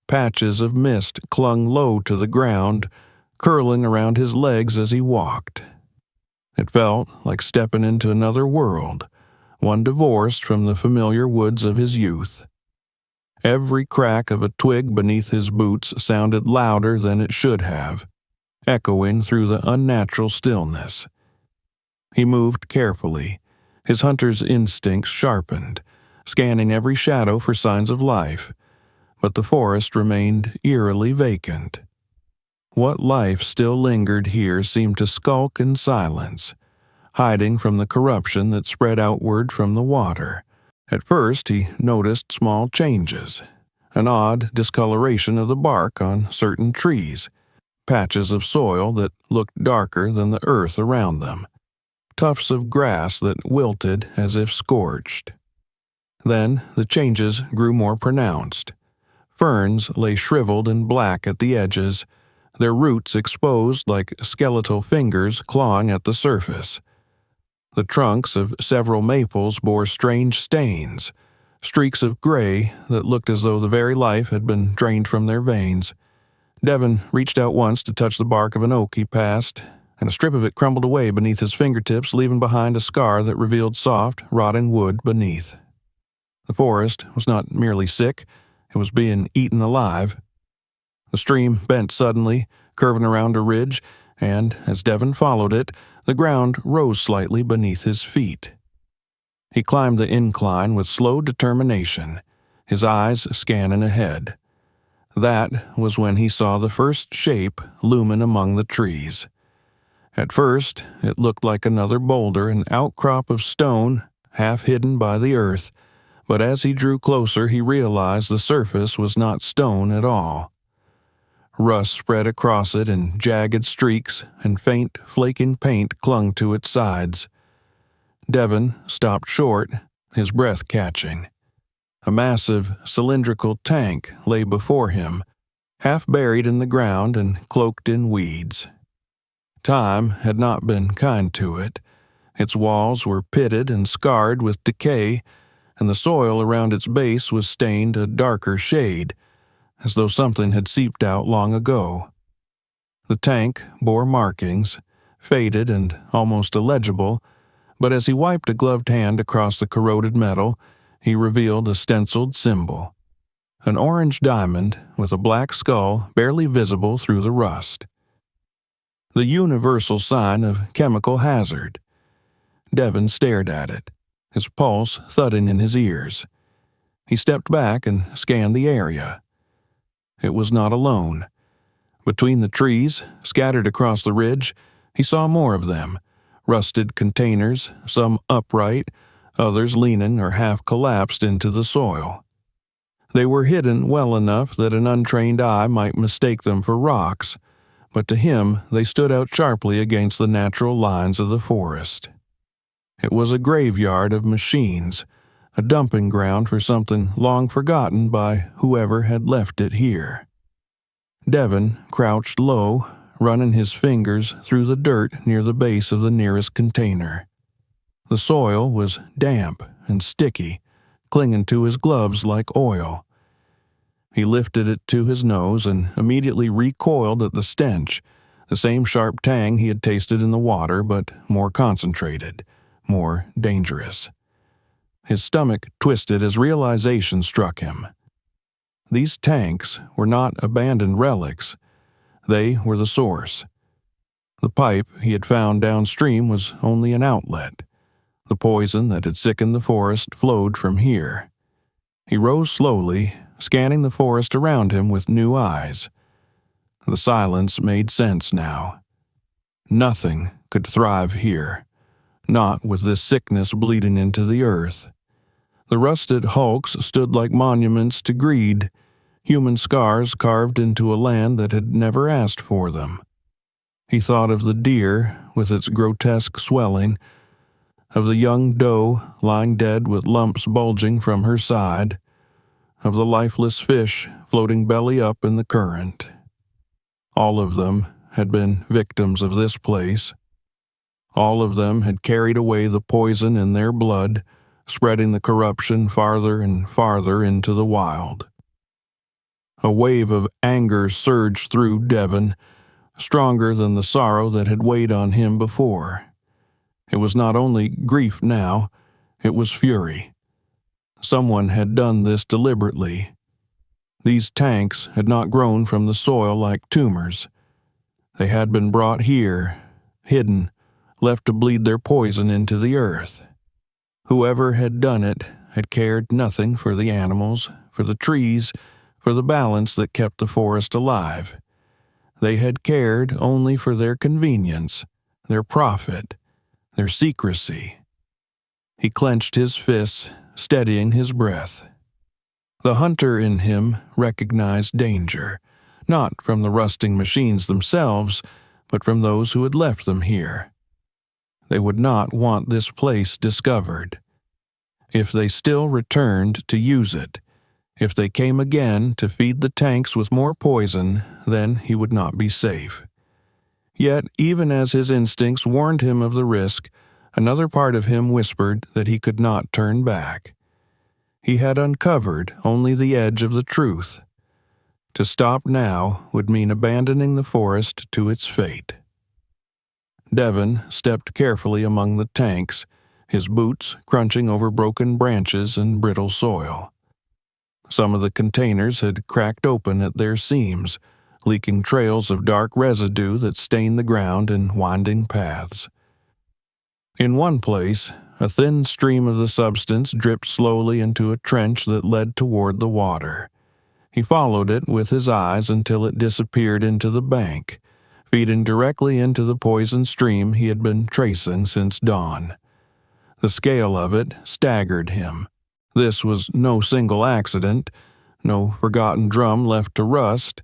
Patches of mist clung low to the ground, curling around his legs as he walked. It felt like stepping into another world, one divorced from the familiar woods of his youth. Every crack of a twig beneath his boots sounded louder than it should have, echoing through the unnatural stillness. He moved carefully, his hunter's instincts sharpened, scanning every shadow for signs of life, but the forest remained eerily vacant. What life still lingered here seemed to skulk in silence, hiding from the corruption that spread outward from the water. At first he noticed small changes, an odd discoloration of the bark on certain trees, patches of soil that looked darker than the earth around them, tufts of grass that wilted as if scorched. Then the changes grew more pronounced. Ferns lay shriveled and black at the edges, their roots exposed like skeletal fingers clawing at the surface. The trunks of several maples bore strange stains, streaks of gray that looked as though the very life had been drained from their veins. Devon reached out once to touch the bark of an oak he passed, and a strip of it crumbled away beneath his fingertips, leaving behind a scar that revealed soft, rotting wood beneath. The forest was not merely sick, it was being eaten alive. The stream bent suddenly, curving around a ridge, and, as Devon followed it, the ground rose slightly beneath his feet. He climbed the incline with slow determination, his eyes scanning ahead. That was when he saw the first shape looming among the trees. At first, it looked like another boulder, an outcrop of stone, half hidden by the earth, but as he drew closer he realized the surface was not stone at all. Rust spread across it in jagged streaks, and faint, flaking paint clung to its sides. Devon stopped short, his breath catching. A massive, cylindrical tank lay before him, half buried in the ground and cloaked in weeds. Time had not been kind to it. Its walls were pitted and scarred with decay, and the soil around its base was stained a darker shade, as though something had seeped out long ago. The tank bore markings, faded and almost illegible, but as he wiped a gloved hand across the corroded metal, he revealed a stenciled symbol, an orange diamond with a black skull barely visible through the rust. The universal sign of chemical hazard. Devon stared at it, his pulse thudding in his ears. He stepped back and scanned the area. It was not alone. Between the trees, scattered across the ridge, he saw more of them, rusted containers, some upright, others leaning or half collapsed into the soil. They were hidden well enough that an untrained eye might mistake them for rocks, but to him they stood out sharply against the natural lines of the forest. It was a graveyard of machines, a dumping ground for something long forgotten by whoever had left it here. Devin crouched low, running his fingers through the dirt near the base of the nearest container. The soil was damp and sticky, clinging to his gloves like oil. He lifted it to his nose and immediately recoiled at the stench, the same sharp tang he had tasted in the water, but more concentrated, more dangerous. His stomach twisted as realization struck him. These tanks were not abandoned relics. They were the source. The pipe he had found downstream was only an outlet. The poison that had sickened the forest flowed from here. He rose slowly, scanning the forest around him with new eyes. The silence made sense now. Nothing could thrive here, not with this sickness bleeding into the earth. The rusted hulks stood like monuments to greed, human scars carved into a land that had never asked for them. He thought of the deer with its grotesque swelling, of the young doe lying dead with lumps bulging from her side, of the lifeless fish floating belly up in the current. All of them had been victims of this place. All of them had carried away the poison in their blood, spreading the corruption farther and farther into the wild. A wave of anger surged through Devin, stronger than the sorrow that had weighed on him before. It was not only grief now, it was fury. Someone had done this deliberately. These tanks had not grown from the soil like tumors. They had been brought here, hidden, left to bleed their poison into the earth. Whoever had done it had cared nothing for the animals, for the trees, for the balance that kept the forest alive. They had cared only for their convenience, their profit, their secrecy. He clenched his fists, steadying his breath. The hunter in him recognized danger, not from the rusting machines themselves, but from those who had left them here. They would not want this place discovered. If they still returned to use it, if they came again to feed the tanks with more poison, then he would not be safe. Yet, even as his instincts warned him of the risk, another part of him whispered that he could not turn back. He had uncovered only the edge of the truth. To stop now would mean abandoning the forest to its fate. Devin stepped carefully among the tanks, his boots crunching over broken branches and brittle soil. Some of the containers had cracked open at their seams, leaking trails of dark residue that stained the ground in winding paths. In one place, a thin stream of the substance dripped slowly into a trench that led toward the water. He followed it with his eyes until it disappeared into the bank, feeding directly into the poison stream he had been tracing since dawn. The scale of it staggered him. This was no single accident, no forgotten drum left to rust.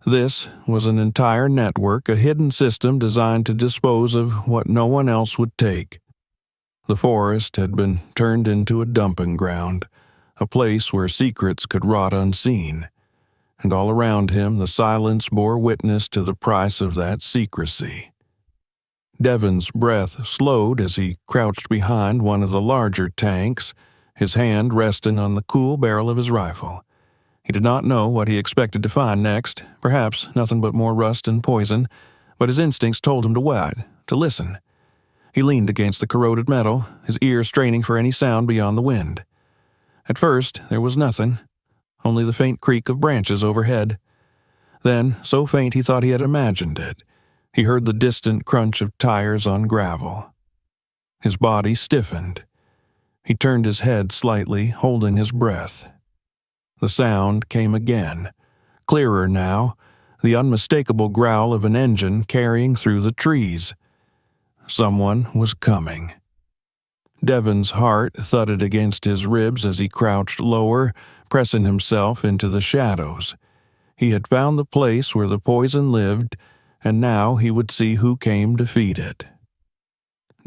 This was an entire network, a hidden system designed to dispose of what no one else would take. The forest had been turned into a dumping ground, a place where secrets could rot unseen, and all around him the silence bore witness to the price of that secrecy. Devin's breath slowed as he crouched behind one of the larger tanks, his hand resting on the cool barrel of his rifle. He did not know what he expected to find next, perhaps nothing but more rust and poison, but his instincts told him to wait, to listen. He leaned against the corroded metal, his ears straining for any sound beyond the wind. At first, there was nothing, only the faint creak of branches overhead. Then, so faint he thought he had imagined it, he heard the distant crunch of tires on gravel. His body stiffened. He turned his head slightly, holding his breath. The sound came again, clearer now, the unmistakable growl of an engine carrying through the trees. Someone was coming. Devin's heart thudded against his ribs as he crouched lower, pressing himself into the shadows. He had found the place where the poison lived, and now he would see who came to feed it.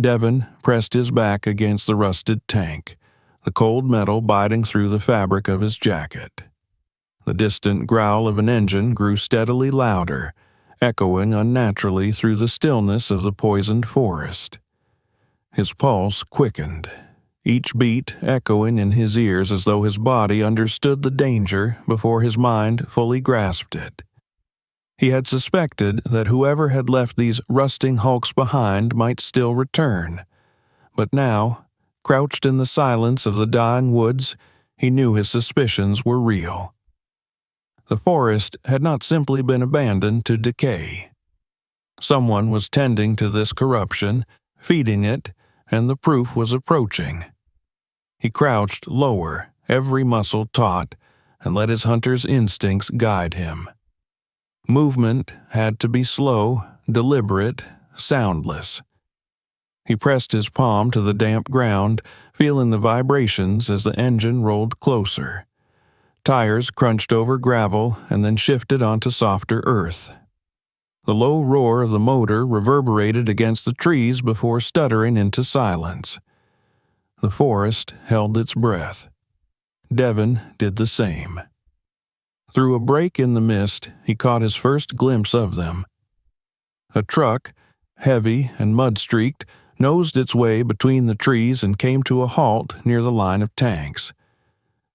Devin pressed his back against the rusted tank, the cold metal biting through the fabric of his jacket. The distant growl of an engine grew steadily louder, echoing unnaturally through the stillness of the poisoned forest. His pulse quickened, each beat echoing in his ears as though his body understood the danger before his mind fully grasped it. He had suspected that whoever had left these rusting hulks behind might still return, but now, crouched in the silence of the dying woods, he knew his suspicions were real. The forest had not simply been abandoned to decay. Someone was tending to this corruption, feeding it, and the proof was approaching. He crouched lower, every muscle taut, and let his hunter's instincts guide him. Movement had to be slow, deliberate, soundless. He pressed his palm to the damp ground, feeling the vibrations as the engine rolled closer. Tires crunched over gravel and then shifted onto softer earth. The low roar of the motor reverberated against the trees before stuttering into silence. The forest held its breath. Devin did the same. Through a break in the mist, he caught his first glimpse of them. A truck, heavy and mud-streaked, nosed its way between the trees and came to a halt near the line of tanks.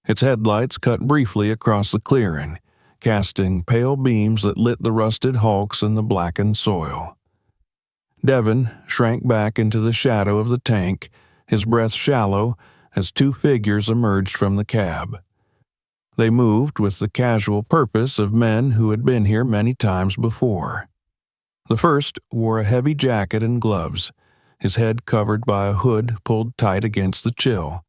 Its headlights cut briefly across the clearing, casting pale beams that lit the rusted hulks and the blackened soil. Devin shrank back into the shadow of the tank, his breath shallow, as two figures emerged from the cab. They moved with the casual purpose of men who had been here many times before. The first wore a heavy jacket and gloves, his head covered by a hood pulled tight against the chill.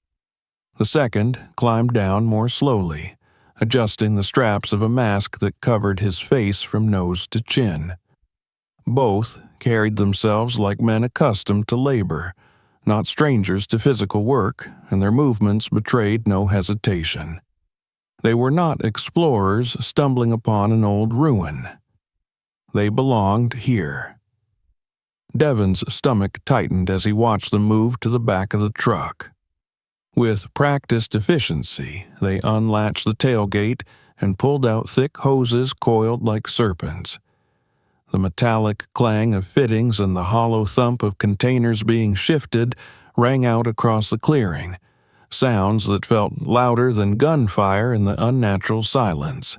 The second climbed down more slowly, adjusting the straps of a mask that covered his face from nose to chin. Both carried themselves like men accustomed to labor, not strangers to physical work, and their movements betrayed no hesitation. They were not explorers stumbling upon an old ruin. They belonged here. Devin's stomach tightened as he watched them move to the back of the truck. With practiced efficiency, they unlatched the tailgate and pulled out thick hoses coiled like serpents. The metallic clang of fittings and the hollow thump of containers being shifted rang out across the clearing, sounds that felt louder than gunfire in the unnatural silence.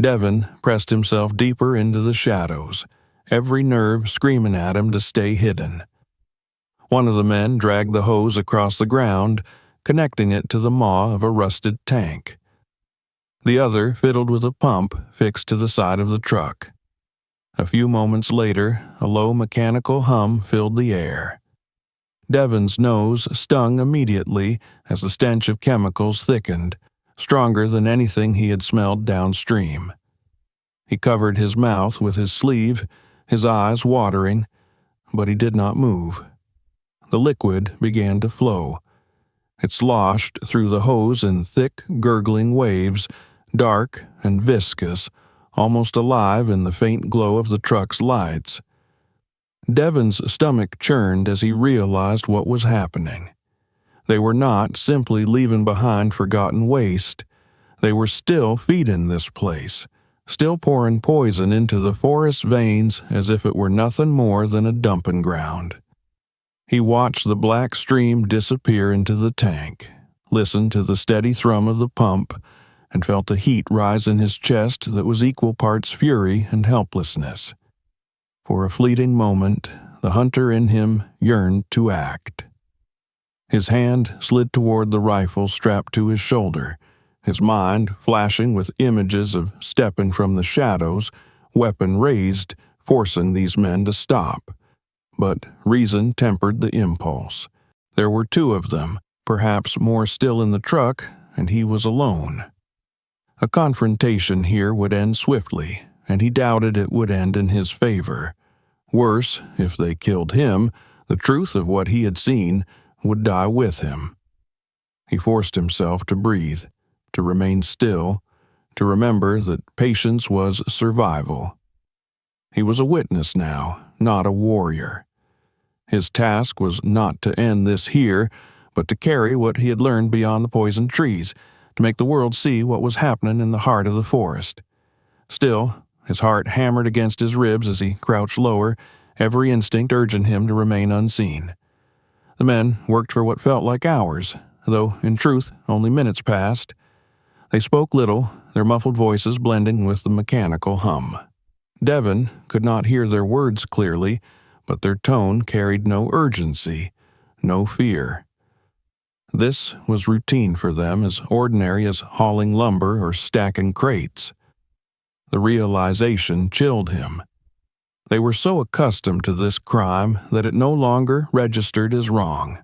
Devin pressed himself deeper into the shadows, every nerve screaming at him to stay hidden. One of the men dragged the hose across the ground, connecting it to the maw of a rusted tank. The other fiddled with a pump fixed to the side of the truck. A few moments later, a low mechanical hum filled the air. Devin's nose stung immediately as the stench of chemicals thickened, stronger than anything he had smelled downstream. He covered his mouth with his sleeve, his eyes watering, but he did not move. The liquid began to flow. It sloshed through the hose in thick, gurgling waves, dark and viscous, almost alive in the faint glow of the truck's lights. Devin's stomach churned as he realized what was happening. They were not simply leaving behind forgotten waste. They were still feeding this place, still pouring poison into the forest's veins as if it were nothing more than a dumping ground. He watched the black stream disappear into the tank, listened to the steady thrum of the pump, and felt a heat rise in his chest that was equal parts fury and helplessness. For a fleeting moment, the hunter in him yearned to act. His hand slid toward the rifle strapped to his shoulder, his mind flashing with images of stepping from the shadows, weapon raised, forcing these men to stop. But reason tempered the impulse. There were two of them, perhaps more still in the truck, and he was alone. A confrontation here would end swiftly, and he doubted it would end in his favor. Worse, if they killed him, the truth of what he had seen would die with him. He forced himself to breathe, to remain still, to remember that patience was survival. He was a witness now, not a warrior. His task was not to end this here, but to carry what he had learned beyond the poisoned trees, to make the world see what was happening in the heart of the forest. Still, his heart hammered against his ribs as he crouched lower, every instinct urging him to remain unseen. The men worked for what felt like hours, though in truth only minutes passed. They spoke little, their muffled voices blending with the mechanical hum. Devon could not hear their words clearly, but their tone carried no urgency, no fear. This was routine for them, as ordinary as hauling lumber or stacking crates. The realization chilled him. They were so accustomed to this crime that it no longer registered as wrong.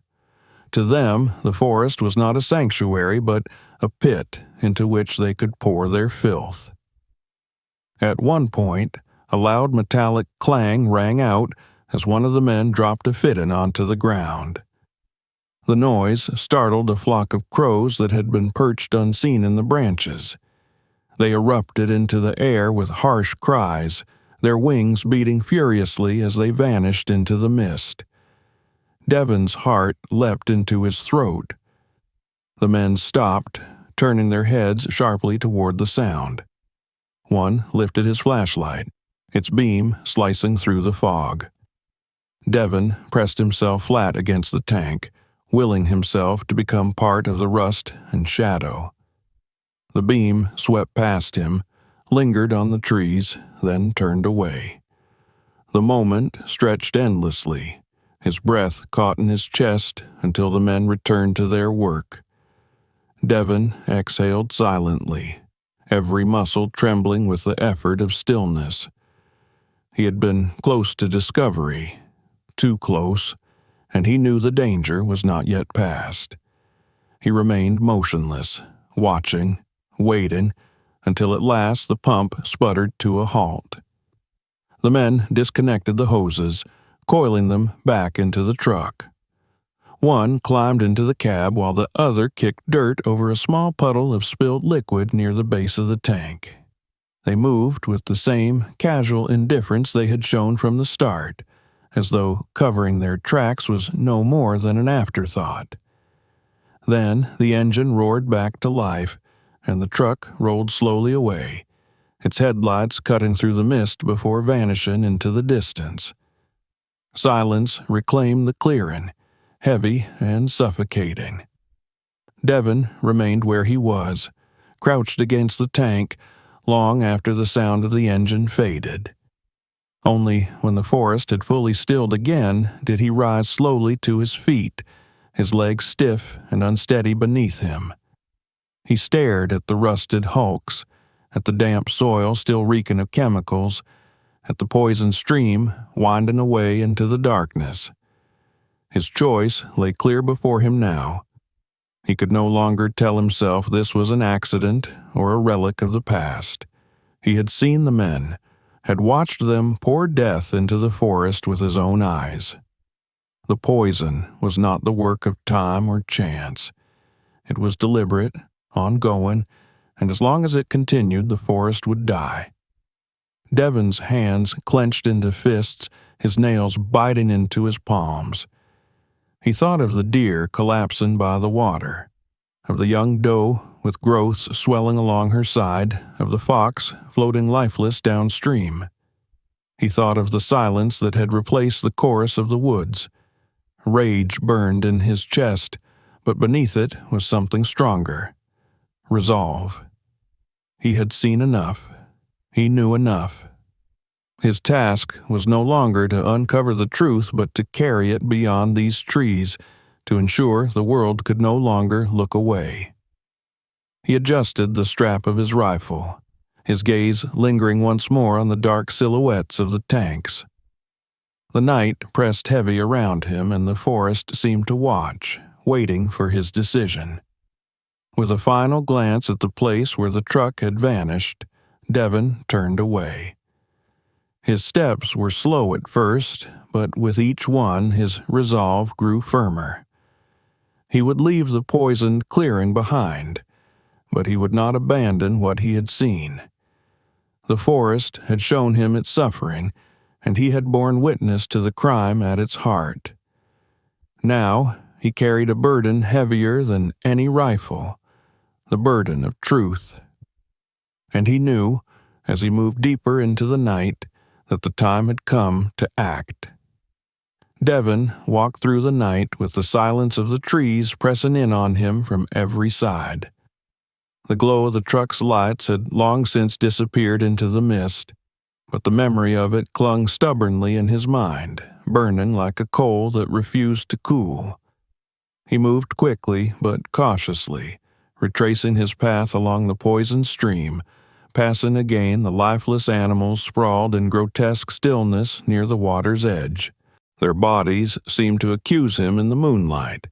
To them, the forest was not a sanctuary, but a pit into which they could pour their filth. At one point, a loud metallic clang rang out as one of the men dropped a fitting onto the ground. The noise startled a flock of crows that had been perched unseen in the branches. They erupted into the air with harsh cries, their wings beating furiously as they vanished into the mist. Devon's heart leapt into his throat. The men stopped, turning their heads sharply toward the sound. One lifted his flashlight, its beam slicing through the fog. Devon pressed himself flat against the tank, willing himself to become part of the rust and shadow. The beam swept past him, lingered on the trees, then turned away. The moment stretched endlessly, his breath caught in his chest until the men returned to their work. Devon exhaled silently, every muscle trembling with the effort of stillness. He had been close to discovery, too close, and he knew the danger was not yet past. He remained motionless, watching, waiting, until at last the pump sputtered to a halt. The men disconnected the hoses, coiling them back into the truck. One climbed into the cab while the other kicked dirt over a small puddle of spilled liquid near the base of the tank. They moved with the same casual indifference they had shown from the start, as though covering their tracks was no more than an afterthought. Then the engine roared back to life, and the truck rolled slowly away, its headlights cutting through the mist before vanishing into the distance. Silence reclaimed the clearing, heavy and suffocating. Devon remained where he was, crouched against the tank, long after the sound of the engine faded. Only when the forest had fully stilled again did he rise slowly to his feet, his legs stiff and unsteady beneath him. He stared at the rusted hulks, at the damp soil still reeking of chemicals, at the poison stream winding away into the darkness. His choice lay clear before him now. He could no longer tell himself this was an accident or a relic of the past. He had seen the men, had watched them pour death into the forest with his own eyes. The poison was not the work of time or chance. It was deliberate, ongoing, and as long as it continued, the forest would die. Devon's hands clenched into fists, his nails biting into his palms. He thought of the deer collapsing by the water, of the young doe with growths swelling along her side, of the fox floating lifeless downstream. He thought of the silence that had replaced the chorus of the woods. Rage burned in his chest, but beneath it was something stronger. Resolve. He had seen enough. He knew enough. His task was no longer to uncover the truth, but to carry it beyond these trees, to ensure the world could no longer look away. He adjusted the strap of his rifle, his gaze lingering once more on the dark silhouettes of the tanks. The night pressed heavy around him, and the forest seemed to watch, waiting for his decision. With a final glance at the place where the truck had vanished, Devon turned away. His steps were slow at first, but with each one his resolve grew firmer. He would leave the poisoned clearing behind, but he would not abandon what he had seen. The forest had shown him its suffering, and he had borne witness to the crime at its heart. Now he carried a burden heavier than any rifle, the burden of truth. And he knew, as he moved deeper into the night, that the time had come to act. Devin walked through the night with the silence of the trees pressing in on him from every side. The glow of the truck's lights had long since disappeared into the mist, but the memory of it clung stubbornly in his mind, burning like a coal that refused to cool. He moved quickly but cautiously, retracing his path along the poisoned stream, passing again the lifeless animals sprawled in grotesque stillness near the water's edge. Their bodies seemed to accuse him in the moonlight,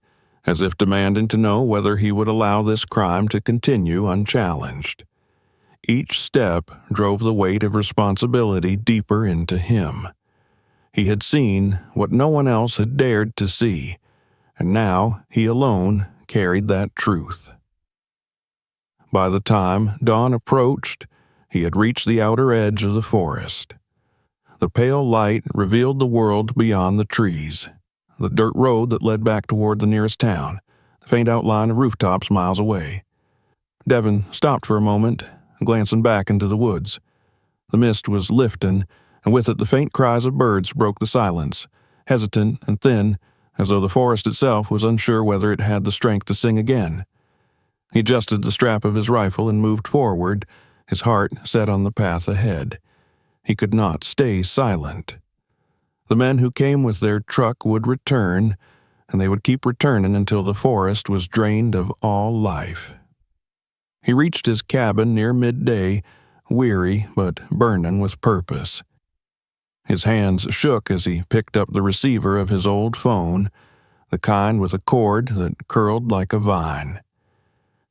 as if demanding to know whether he would allow this crime to continue unchallenged. Each step drove the weight of responsibility deeper into him. He had seen what no one else had dared to see, and now he alone carried that truth. By the time dawn approached, he had reached the outer edge of the forest. The pale light revealed the world beyond the trees, the dirt road that led back toward the nearest town, the faint outline of rooftops miles away. Devin stopped for a moment, glancing back into the woods. The mist was lifting, and with it the faint cries of birds broke the silence, hesitant and thin, as though the forest itself was unsure whether it had the strength to sing again. He adjusted the strap of his rifle and moved forward, his heart set on the path ahead. He could not stay silent. The men who came with their truck would return, and they would keep returning until the forest was drained of all life. He reached his cabin near midday, weary but burning with purpose. His hands shook as he picked up the receiver of his old phone, the kind with a cord that curled like a vine.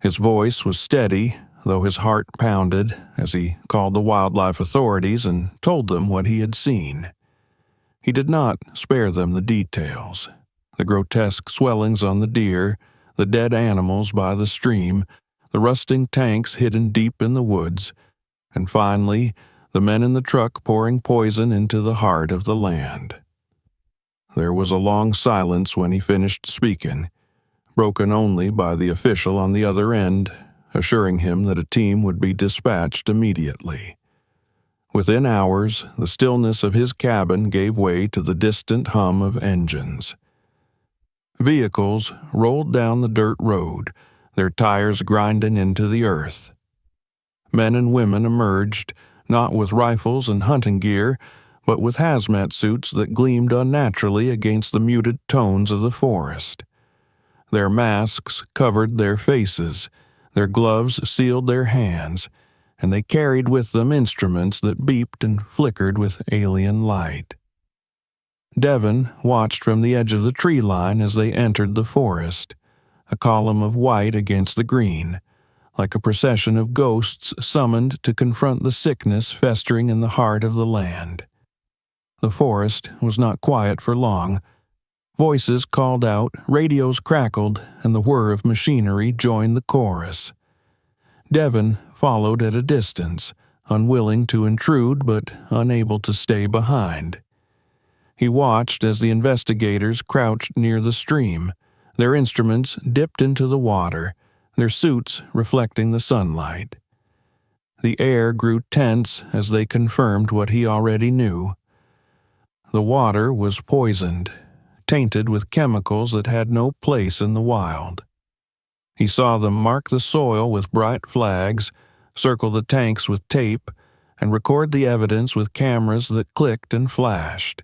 His voice was steady, though his heart pounded as he called the wildlife authorities and told them what he had seen. He did not spare them the details. The grotesque swellings on the deer, the dead animals by the stream, the rusting tanks hidden deep in the woods, and finally, the men in the truck pouring poison into the heart of the land. There was a long silence when he finished speaking, broken only by the official on the other end, assuring him that a team would be dispatched immediately. Within hours, the stillness of his cabin gave way to the distant hum of engines. Vehicles rolled down the dirt road, their tires grinding into the earth. Men and women emerged, not with rifles and hunting gear, but with hazmat suits that gleamed unnaturally against the muted tones of the forest. Their masks covered their faces, their gloves sealed their hands, and they carried with them instruments that beeped and flickered with alien light. Devin watched from the edge of the tree line as they entered the forest, a column of white against the green, like a procession of ghosts summoned to confront the sickness festering in the heart of the land. The forest was not quiet for long. Voices called out, radios crackled, and the whir of machinery joined the chorus. Devin followed at a distance, unwilling to intrude but unable to stay behind. He watched as the investigators crouched near the stream, their instruments dipped into the water, their suits reflecting the sunlight. The air grew tense as they confirmed what he already knew. The water was poisoned, tainted with chemicals that had no place in the wild. He saw them mark the soil with bright flags, circle the tanks with tape, and record the evidence with cameras that clicked and flashed.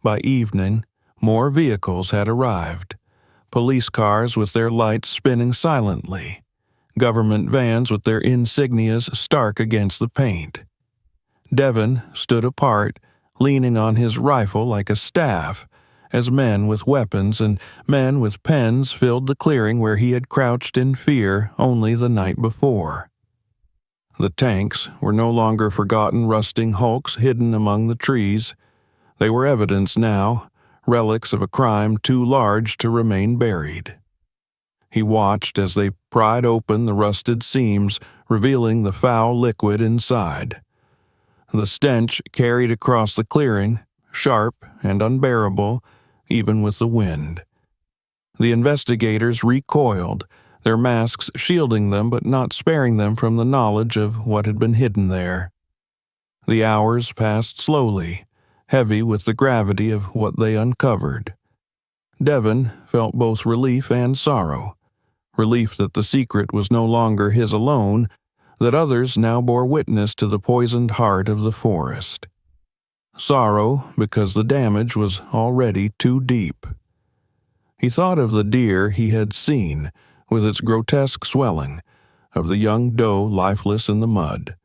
By evening, more vehicles had arrived. Police cars with their lights spinning silently, government vans with their insignias stark against the paint. Devin stood apart, leaning on his rifle like a staff, as men with weapons and men with pens filled the clearing where he had crouched in fear only the night before. The tanks were no longer forgotten rusting hulks hidden among the trees. They were evidence now, relics of a crime too large to remain buried. He watched as they pried open the rusted seams, revealing the foul liquid inside. The stench carried across the clearing, sharp and unbearable, even with the wind. The investigators recoiled, their masks shielding them but not sparing them from the knowledge of what had been hidden there. The hours passed slowly, heavy with the gravity of what they uncovered. Devon felt both relief and sorrow. Relief that the secret was no longer his alone, that others now bore witness to the poisoned heart of the forest. Sorrow because the damage was already too deep. He thought of the deer he had seen, with its grotesque swelling, of the young doe lifeless in the mud,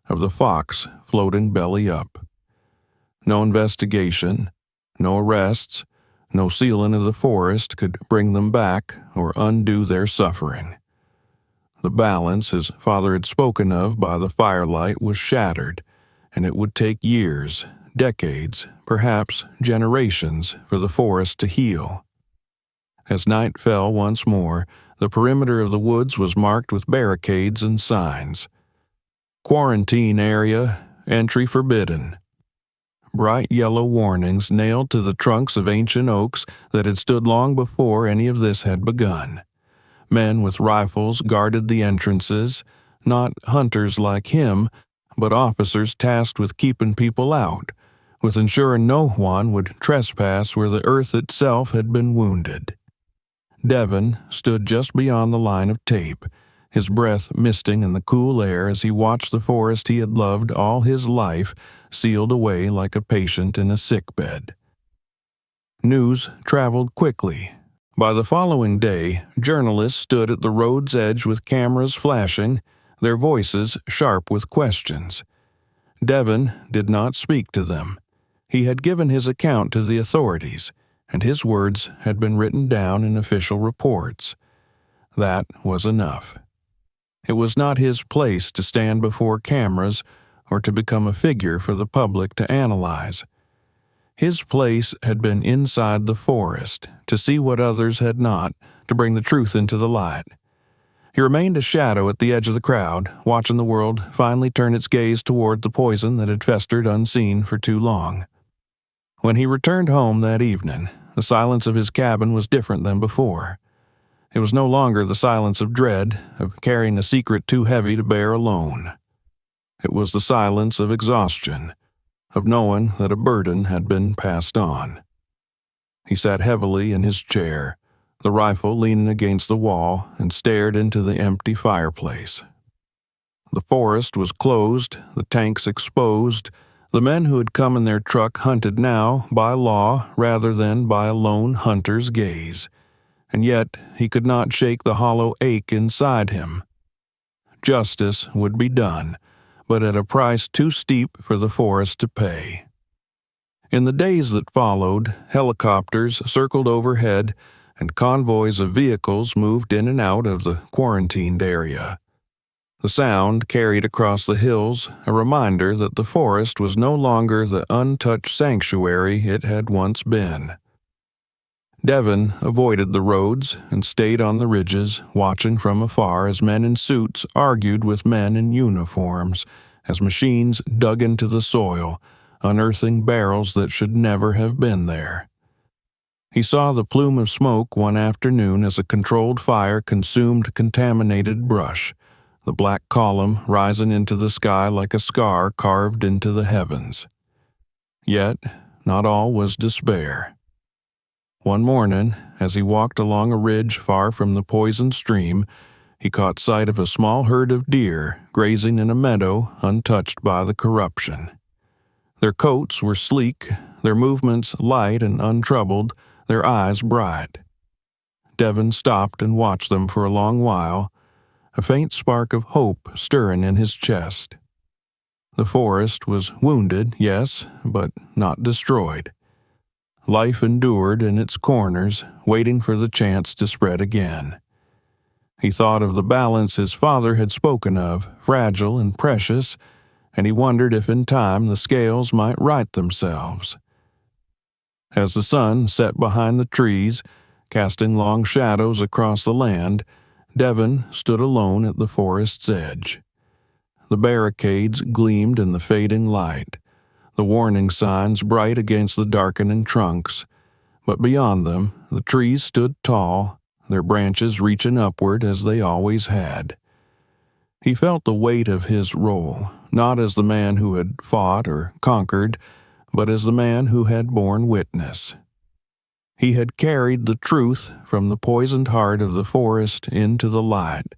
of the fox floating belly up. No investigation, no arrests, no sealing of the forest could bring them back or undo their suffering. The balance his father had spoken of by the firelight was shattered, and it would take years, decades, perhaps generations for the forest to heal. As night fell once more, the perimeter of the woods was marked with barricades and signs. Quarantine area, entry forbidden. Bright yellow warnings nailed to the trunks of ancient oaks that had stood long before any of this had begun. Men with rifles guarded the entrances, not hunters like him, but officers tasked with keeping people out, with ensuring no one would trespass where the earth itself had been wounded. Devon stood just beyond the line of tape, his breath misting in the cool air as he watched the forest he had loved all his life sealed away like a patient in a sickbed. News traveled quickly. By the following day, journalists stood at the road's edge with cameras flashing, their voices sharp with questions. Devon did not speak to them. He had given his account to the authorities, and his words had been written down in official reports. That was enough. It was not his place to stand before cameras or to become a figure for the public to analyze. His place had been inside the forest, to see what others had not, to bring the truth into the light. He remained a shadow at the edge of the crowd, watching the world finally turn its gaze toward the poison that had festered unseen for too long. When he returned home that evening, the silence of his cabin was different than before. It was no longer the silence of dread, of carrying a secret too heavy to bear alone. It was the silence of exhaustion, of knowing that a burden had been passed on. He sat heavily in his chair, the rifle leaning against the wall, and stared into the empty fireplace. The forest was closed, the tanks exposed. The men who had come in their truck hunted now by law rather than by a lone hunter's gaze. And yet he could not shake the hollow ache inside him. Justice would be done, but at a price too steep for the forest to pay. In the days that followed, helicopters circled overhead, and convoys of vehicles moved in and out of the quarantined area. The sound carried across the hills a reminder that the forest was no longer the untouched sanctuary it had once been. Devon avoided the roads and stayed on the ridges, watching from afar as men in suits argued with men in uniforms, as machines dug into the soil, unearthing barrels that should never have been there. He saw the plume of smoke one afternoon as a controlled fire consumed contaminated brush, the black column rising into the sky like a scar carved into the heavens. Yet, not all was despair. One morning, as he walked along a ridge far from the poisoned stream, he caught sight of a small herd of deer grazing in a meadow untouched by the corruption. Their coats were sleek, their movements light and untroubled, their eyes bright. Devon stopped and watched them for a long while, a faint spark of hope stirring in his chest. The forest was wounded, yes, but not destroyed. Life endured in its corners, waiting for the chance to spread again. He thought of the balance his father had spoken of, fragile and precious, and he wondered if in time the scales might right themselves. As the sun set behind the trees, casting long shadows across the land, Devon stood alone at the forest's edge. The barricades gleamed in the fading light, the warning signs bright against the darkening trunks, but beyond them the trees stood tall, their branches reaching upward as they always had. He felt the weight of his role, not as the man who had fought or conquered, but as the man who had borne witness. He had carried the truth from the poisoned heart of the forest into the light,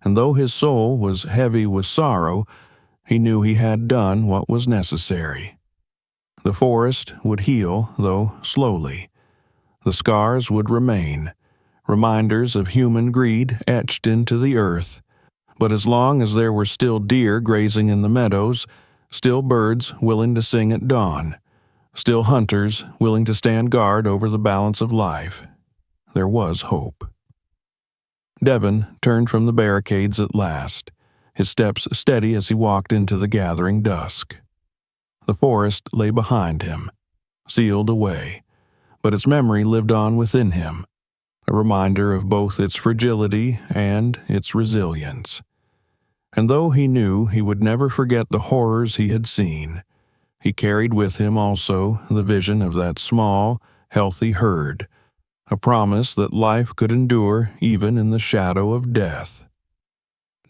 and though his soul was heavy with sorrow, he knew he had done what was necessary. The forest would heal, though slowly. The scars would remain, reminders of human greed etched into the earth. But as long as there were still deer grazing in the meadows, still birds willing to sing at dawn, still hunters willing to stand guard over the balance of life, there was hope. Devin turned from the barricades at last, his steps steady as he walked into the gathering dusk. The forest lay behind him, sealed away, but its memory lived on within him, a reminder of both its fragility and its resilience. And though he knew he would never forget the horrors he had seen, he carried with him also the vision of that small, healthy herd, a promise that life could endure even in the shadow of death.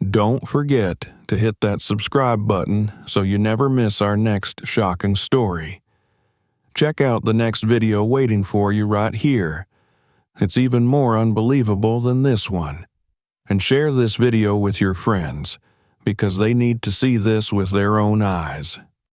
Don't forget to hit that subscribe button so you never miss our next shocking story. Check out the next video waiting for you right here. It's even more unbelievable than this one. And share this video with your friends, because they need to see this with their own eyes.